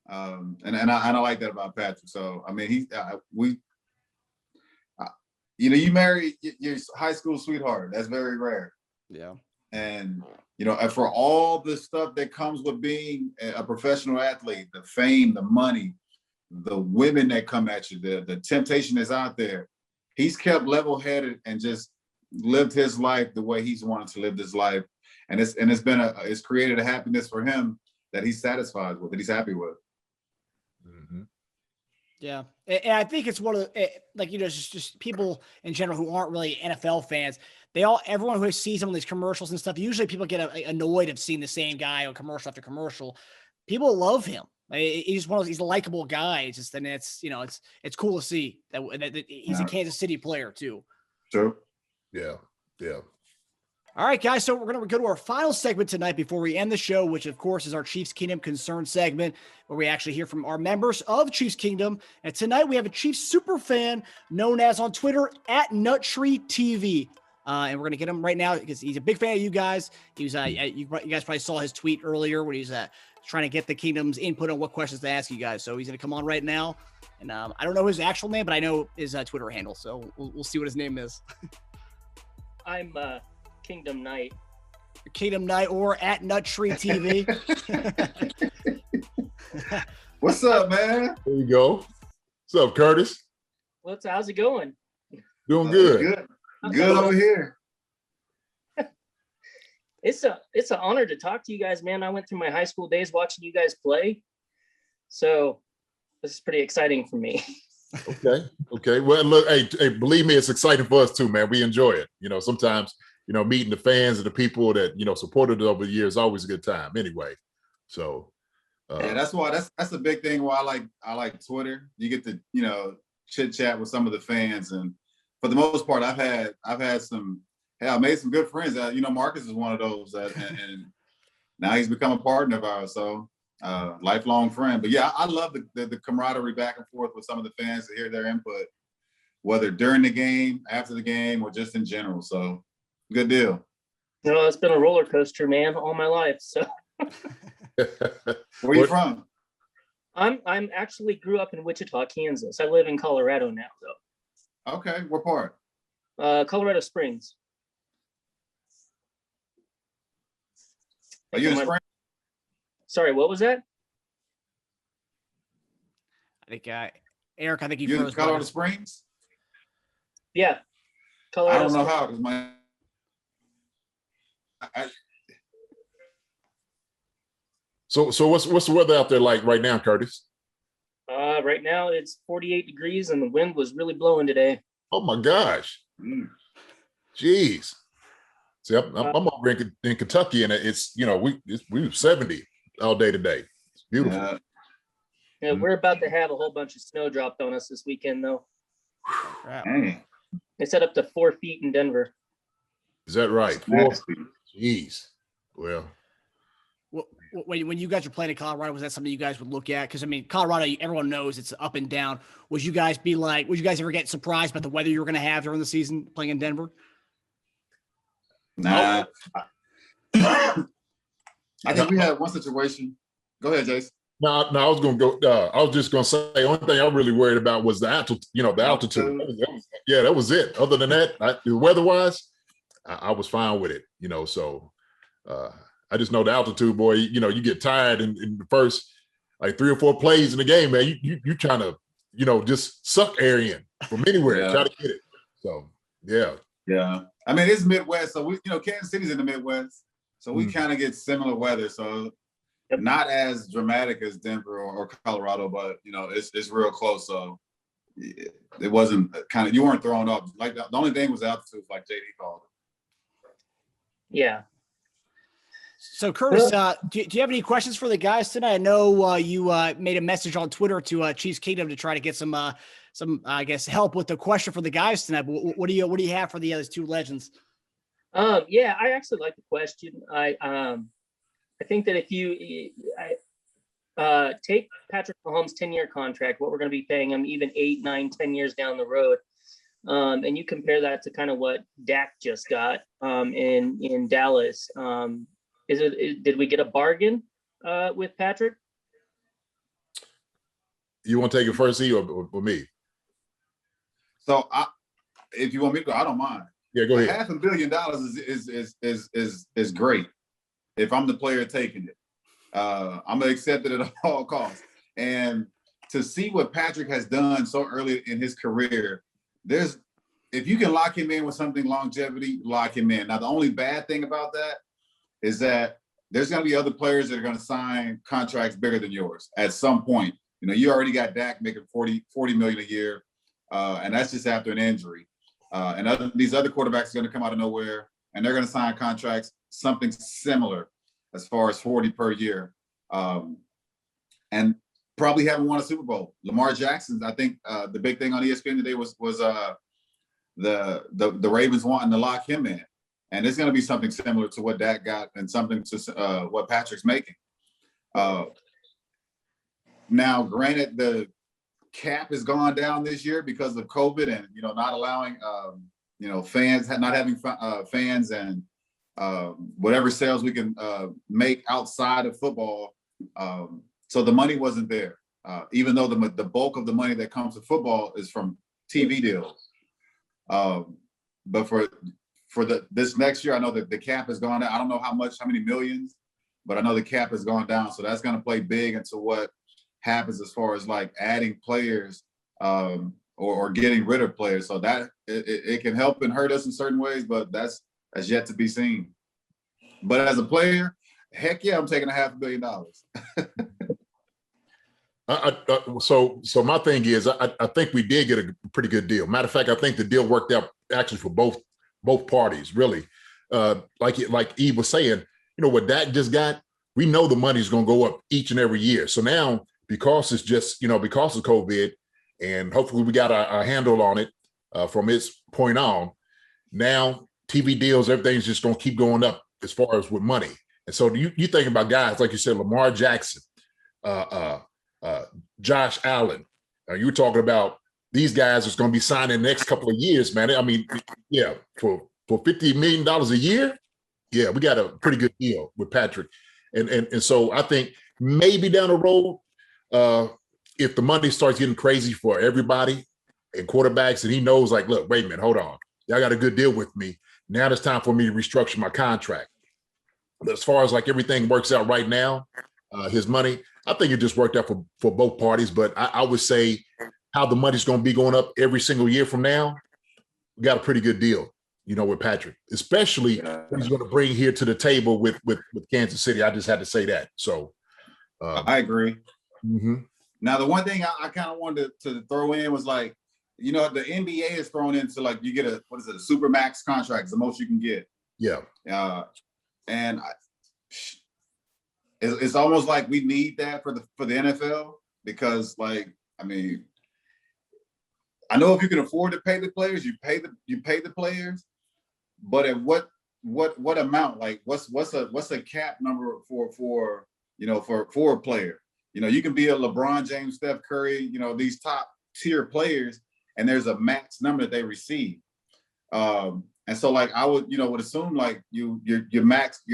Speaker 2: And I like that about Patrick. So, I mean, you know, you marry your high school sweetheart. That's very rare.
Speaker 1: Yeah.
Speaker 2: And, you know, and for all the stuff that comes with being a professional athlete, the fame, the money, the women that come at you, the temptation is out there. He's kept level-headed and just lived his life the way he's wanted to live his life. And it's created a happiness for him that he's satisfied with, that he's happy with.
Speaker 3: Mm-hmm.
Speaker 1: Yeah. And I think it's one of the, like, you know, just people in general who aren't really NFL fans. Everyone who sees him on these commercials and stuff, usually people get annoyed of seeing the same guy on commercial after commercial. people love him. He's he's a likable guy. It's just, and it's cool to see that he's a Kansas City player too.
Speaker 2: True.
Speaker 3: Yeah.
Speaker 1: All right, guys. So we're going to go to our final segment tonight before we end the show, which of course is our Chiefs Kingdom Concern segment, where we actually hear from our members of Chiefs Kingdom. And tonight we have a Chiefs super fan known as on Twitter @NutTreeTV. And we're going to get him right now because he's a big fan of you guys. He was, you guys probably saw his tweet earlier when he's trying to get the Kingdom's input on what questions to ask you guys. So he's going to come on right now. And I don't know his actual name, but I know his Twitter handle. So we'll see what his name is.
Speaker 4: I'm Kingdom Knight.
Speaker 1: Kingdom Knight or @NutTreeTV.
Speaker 2: What's up, man?
Speaker 3: There you go. What's up, Curtis?
Speaker 4: How's it going?
Speaker 3: Doing good.
Speaker 2: Good over here.
Speaker 4: It's an honor to talk to you guys, man. I went through my high school days watching you guys play. So this is pretty exciting for me.
Speaker 3: Okay. Well, look, hey, believe me, it's exciting for us too, man. We enjoy it. Sometimes, meeting the fans and the people that, supported us over the years, always a good time anyway. So
Speaker 2: yeah, that's why that's a big thing why I like Twitter. You get to, chit chat with some of the fans, and for the most part, I've made some good friends. Marcus is one of those, and now he's become a partner of ours. So lifelong friend. But yeah, I love the camaraderie back and forth with some of the fans to hear their input, whether during the game, after the game, or just in general. So good deal.
Speaker 4: It's been a roller coaster, man, all my life. So
Speaker 2: where you from?
Speaker 4: I'm actually grew up in Wichita, Kansas. I live in Colorado now, though.
Speaker 2: Okay, what part?
Speaker 4: Colorado Springs.
Speaker 2: Are you in Springs?
Speaker 4: Sorry, what was that?
Speaker 1: I think Eric. I think
Speaker 2: you in Colorado Springs.
Speaker 4: Yeah, Colorado.
Speaker 2: I don't know how, because
Speaker 3: So what's the weather out there like right now, Curtis?
Speaker 4: Right now it's 48 degrees and the wind was really blowing today.
Speaker 3: Oh my gosh. Jeez. See, I'm over in Kentucky, and it's we were 70 all day today. It's beautiful.
Speaker 4: Yeah, we're about to have a whole bunch of snow dropped on us this weekend, though. They set up to 4 feet in Denver.
Speaker 3: Is that right? 4 feet. Jeez. Well,
Speaker 1: when you guys were playing in Colorado, was that something you guys would look at? Because Colorado, everyone knows it's up and down. Would you guys ever get surprised by the weather you were going to have during the season playing in Denver?
Speaker 2: Nah. I think we had one situation. Go ahead, Jason.
Speaker 3: No, I was going to go. I was just going to say, the only thing I'm really worried about was the altitude. The altitude. That was it. Other than that, weather-wise, I was fine with it. So I just know the altitude, boy. You get tired in the first 3 or 4 plays in the game, man. You trying to just suck air in from anywhere, try to get it. So yeah.
Speaker 2: I mean, it's Midwest, so we Kansas City's in the Midwest, so we kind of get similar weather. So not as dramatic as Denver or Colorado, but it's real close. So it wasn't you weren't thrown off. Like the only thing was altitude, like JD called it.
Speaker 4: Yeah.
Speaker 1: So Curtis, do you have any questions for the guys tonight? I know you made a message on Twitter to Chiefs Kingdom to try to get some I guess help with the question for the guys tonight. But what do you have for the other two legends?
Speaker 4: Yeah, I actually like the question. I think that if you take Patrick Mahomes' 10-year contract, what we're going to be paying him even 8, 9, 10 years down the road, and you compare that to kind of what Dak just got in Dallas. Did we get a bargain with Patrick?
Speaker 3: You want to take it first, E, or me?
Speaker 2: So if you want me to go, I don't mind.
Speaker 3: Yeah, go ahead.
Speaker 2: $500 million is great. If I'm the player taking it, I'm gonna accept it at all costs. And to see what Patrick has done so early in his career, if you can lock him in with something longevity, lock him in. Now, the only bad thing about that is that there's going to be other players that are going to sign contracts bigger than yours at some point. You already got Dak making $40 million a year, and that's just after an injury. And these other quarterbacks are going to come out of nowhere, and they're going to sign contracts something similar as far as 40 per year. and probably haven't won a Super Bowl. Lamar Jackson, I think the big thing on ESPN today was the Ravens wanting to lock him in. And it's going to be something similar to what Dak got and something to what Patrick's making. Now, granted, the cap has gone down this year because of COVID and, not allowing, fans, not having fans and whatever sales we can make outside of football. So the money wasn't there, even though the bulk of the money that comes to football is from TV deals. But for this next year, I know that the cap has gone down. I don't know how many millions, but I know the cap has gone down. So that's going to play big into what happens as far as like adding players or getting rid of players. So that it can help and hurt us in certain ways, but that's yet to be seen. But as a player, heck yeah, I'm taking $500 million.
Speaker 3: So my thing is, I think we did get a pretty good deal. Matter of fact, I think the deal worked out actually for both parties, really. Like Eve was saying, what Dak just got, we know the money's going to go up each and every year. So now, because it's just, because of COVID, and hopefully we got our handle on it from its point on, now TV deals, everything's just going to keep going up as far as with money. And so you think about guys, like you said, Lamar Jackson, Josh Allen. You were talking about these guys is going to be signing the next couple of years, man. I mean, yeah, for $50 million a year, yeah, we got a pretty good deal with Patrick. And so I think maybe down the road, if the money starts getting crazy for everybody and quarterbacks, and he knows, like, look, wait a minute, hold on. Y'all got a good deal with me. Now it's time for me to restructure my contract. But as far as like everything works out right now, his money, I think it just worked out for both parties. But I would say how the money's going to be going up every single year from now, we got a pretty good deal, with Patrick, especially what he's going to bring here to the table with Kansas City. I just had to say that. So
Speaker 2: I agree.
Speaker 3: Mm-hmm.
Speaker 2: Now, the one thing I kind of wanted to throw in was like, the NBA is thrown into like, you get a super max contract, is the most you can get.
Speaker 3: Yeah.
Speaker 2: And it's almost like we need that for the NFL because, like, I mean, I know if you can afford to pay the players, you pay the players, but at what amount? Like, what's a cap number for a player? You can be a LeBron James, Steph Curry, these top tier players, and there's a max number that they receive. And so, like, I would assume like your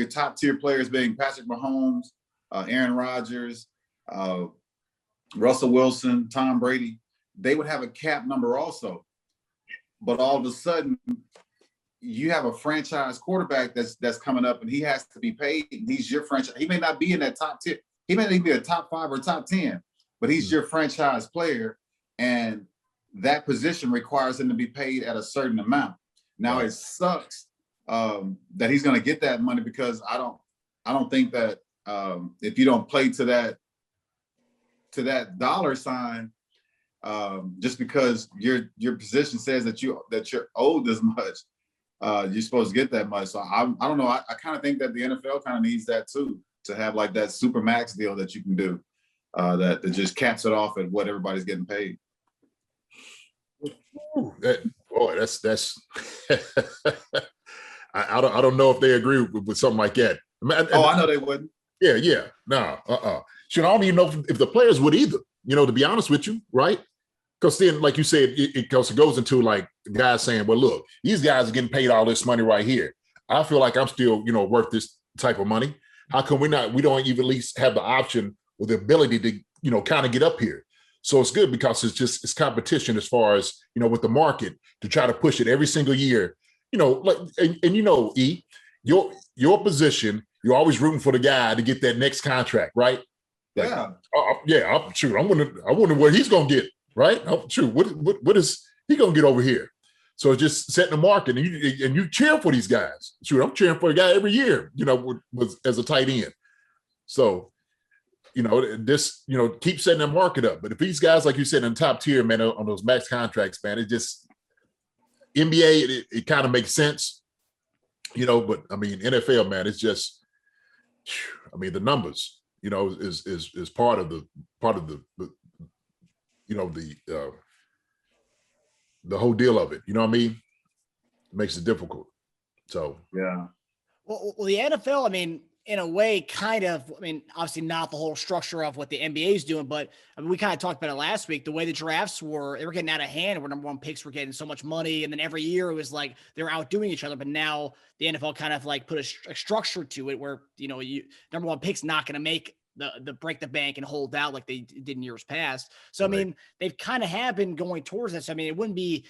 Speaker 2: top tier players being Patrick Mahomes, Aaron Rodgers, Russell Wilson, Tom Brady, they would have a cap number also. But all of a sudden, you have a franchise quarterback that's coming up, and he has to be paid. And he's your franchise. He may not be in that top tier. He may not be a top 5 or top 10, but he's your franchise player, and that position requires him to be paid at a certain amount. Now, it sucks that he's going to get that money because I don't think that if you don't play to that dollar sign, just because your position says that you're owed this much, you're supposed to get that much. So I don't know. I kind of think that the NFL kind of needs that too, to have like that super max deal that you can do that just caps it off at what everybody's getting paid.
Speaker 3: That's I don't know if they agree with something like that.
Speaker 2: I know they wouldn't.
Speaker 3: Yeah. No, Should I don't even know if the players would either, to be honest with you, right? Because then, like you said, it goes into like the guys saying, well, look, these guys are getting paid all this money right here. I feel like I'm still, worth this type of money. How come we don't even at least have the option or the ability to, kind of get up here? So it's good because it's competition as far as, with the market to try to push it every single year, E, your position, you're always rooting for the guy to get that next contract, right? Like, I wonder what he's going to get, right? What is he going to get over here? So it's just setting the market, and you cheer for these guys. Shoot, I'm cheering for a guy every year, as a tight end. So, keep setting that market up. But if these guys, like you said, in the top tier, man, on those max contracts, man, it just NBA, it kind of makes sense, but I mean, NFL, man, it's just, the numbers. you know, is part of the you know, the whole deal of it. You know what I mean? It makes it difficult. So
Speaker 2: Yeah.
Speaker 1: Well, the NFL, I mean, in a way, kind of, I mean, obviously not the whole structure of what the NBA is doing, but I mean, we kind of talked about it last week. The way the drafts were, they were getting out of hand where number one picks were getting so much money. And then every year it was like they were outdoing each other. But now the NFL kind of like put a structure to it where, you know, number one pick's not going to make the break the bank and hold out like they did in years past. So, I mean, they've kind of have been going towards this. I mean, it wouldn't be,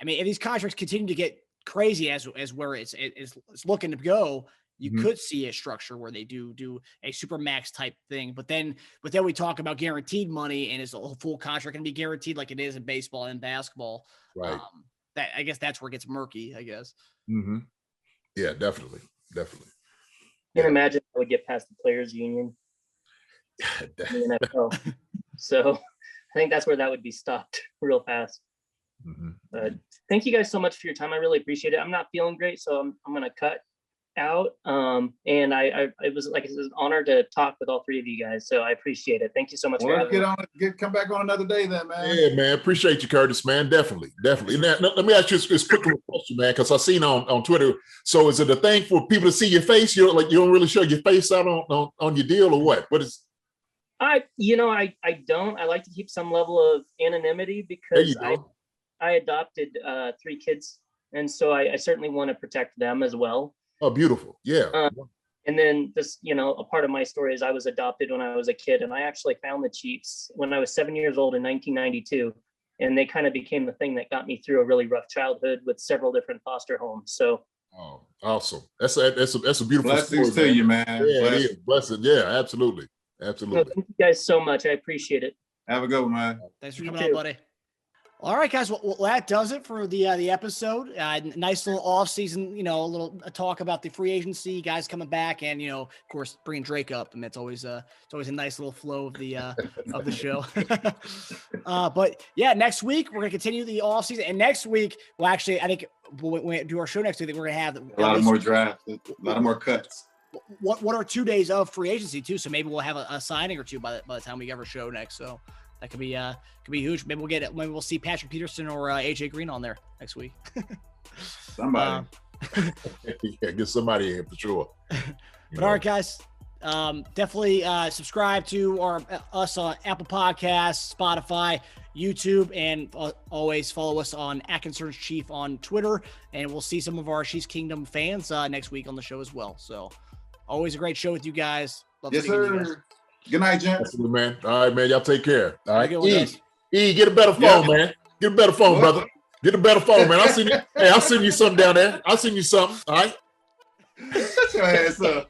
Speaker 1: I mean, if these contracts continue to get crazy as where it's looking to go, you could see a structure where they do a super max type thing. But then we talk about guaranteed money, and is a full contract going to be guaranteed like it is in baseball and basketball?
Speaker 3: right.
Speaker 1: That, I guess that's where it gets murky, I guess.
Speaker 3: Yeah, definitely.
Speaker 4: I can imagine I would get past the players union in the NFL. So I think that's where that would be stopped real fast. But thank you guys so much for your time. I really appreciate it. I'm not feeling great, so I'm going to cut out. And it was like, it was an honor to talk with all three of you guys. So I appreciate it. Thank you so much for having me.
Speaker 2: Come back on another day then, man.
Speaker 3: Yeah, man. Appreciate you, Curtis, man. Definitely. Now, let me ask you this quick question, man, because I seen on Twitter. So is it a thing for people to see your face? You don't really show your face out on your deal, or what? What is?
Speaker 4: I don't. I like to keep some level of anonymity because I adopted 3 kids, and so I certainly want to protect them as well.
Speaker 3: Oh, beautiful. Yeah.
Speaker 4: And then this, a part of my story is I was adopted when I was a kid, and I actually found the Chiefs when I was 7 years old in 1992, and they kind of became the thing that got me through a really rough childhood with several different foster homes. So.
Speaker 3: Oh, awesome. That's a beautiful
Speaker 2: blessings
Speaker 3: story,
Speaker 2: to you, man.
Speaker 3: Yeah, it is. Blessing. Yeah, absolutely.
Speaker 4: No, thank you guys so much. I appreciate it.
Speaker 2: Have a good one, man.
Speaker 1: Thanks for coming on, buddy. All right, guys. Well, that does it for the episode. Nice little off season, a little talk about the free agency guys coming back, and of course, bringing Drake up, and it's always a nice little flow of the show. But yeah, next week we're gonna continue the off season, and next week, well, actually, I think when we do our show next week, we're gonna have
Speaker 2: a lot of more drafts, a lot of more cuts.
Speaker 1: What are 2 days of free agency too? So maybe we'll have a signing or two by the time we have our show next. So. That could be huge. Maybe we'll see Patrick Peterson or AJ Green on there next week.
Speaker 2: Somebody.
Speaker 3: Yeah, get somebody in for sure.
Speaker 1: But all right, guys. Definitely subscribe to us on Apple Podcasts, Spotify, YouTube, and always follow us on @Concerns Chief on Twitter. And we'll see some of our Chiefs Kingdom fans next week on the show as well. So always a great show with you guys. Love
Speaker 2: yes, sir. Good night, gents.
Speaker 3: Man. All right, man. Y'all take care. All right. Get a better phone,
Speaker 2: Yeah.
Speaker 3: man. Get a better phone, brother. Get a better phone, man. I'll send you something down there. I'll send you something. All right.
Speaker 2: Shut your ass up.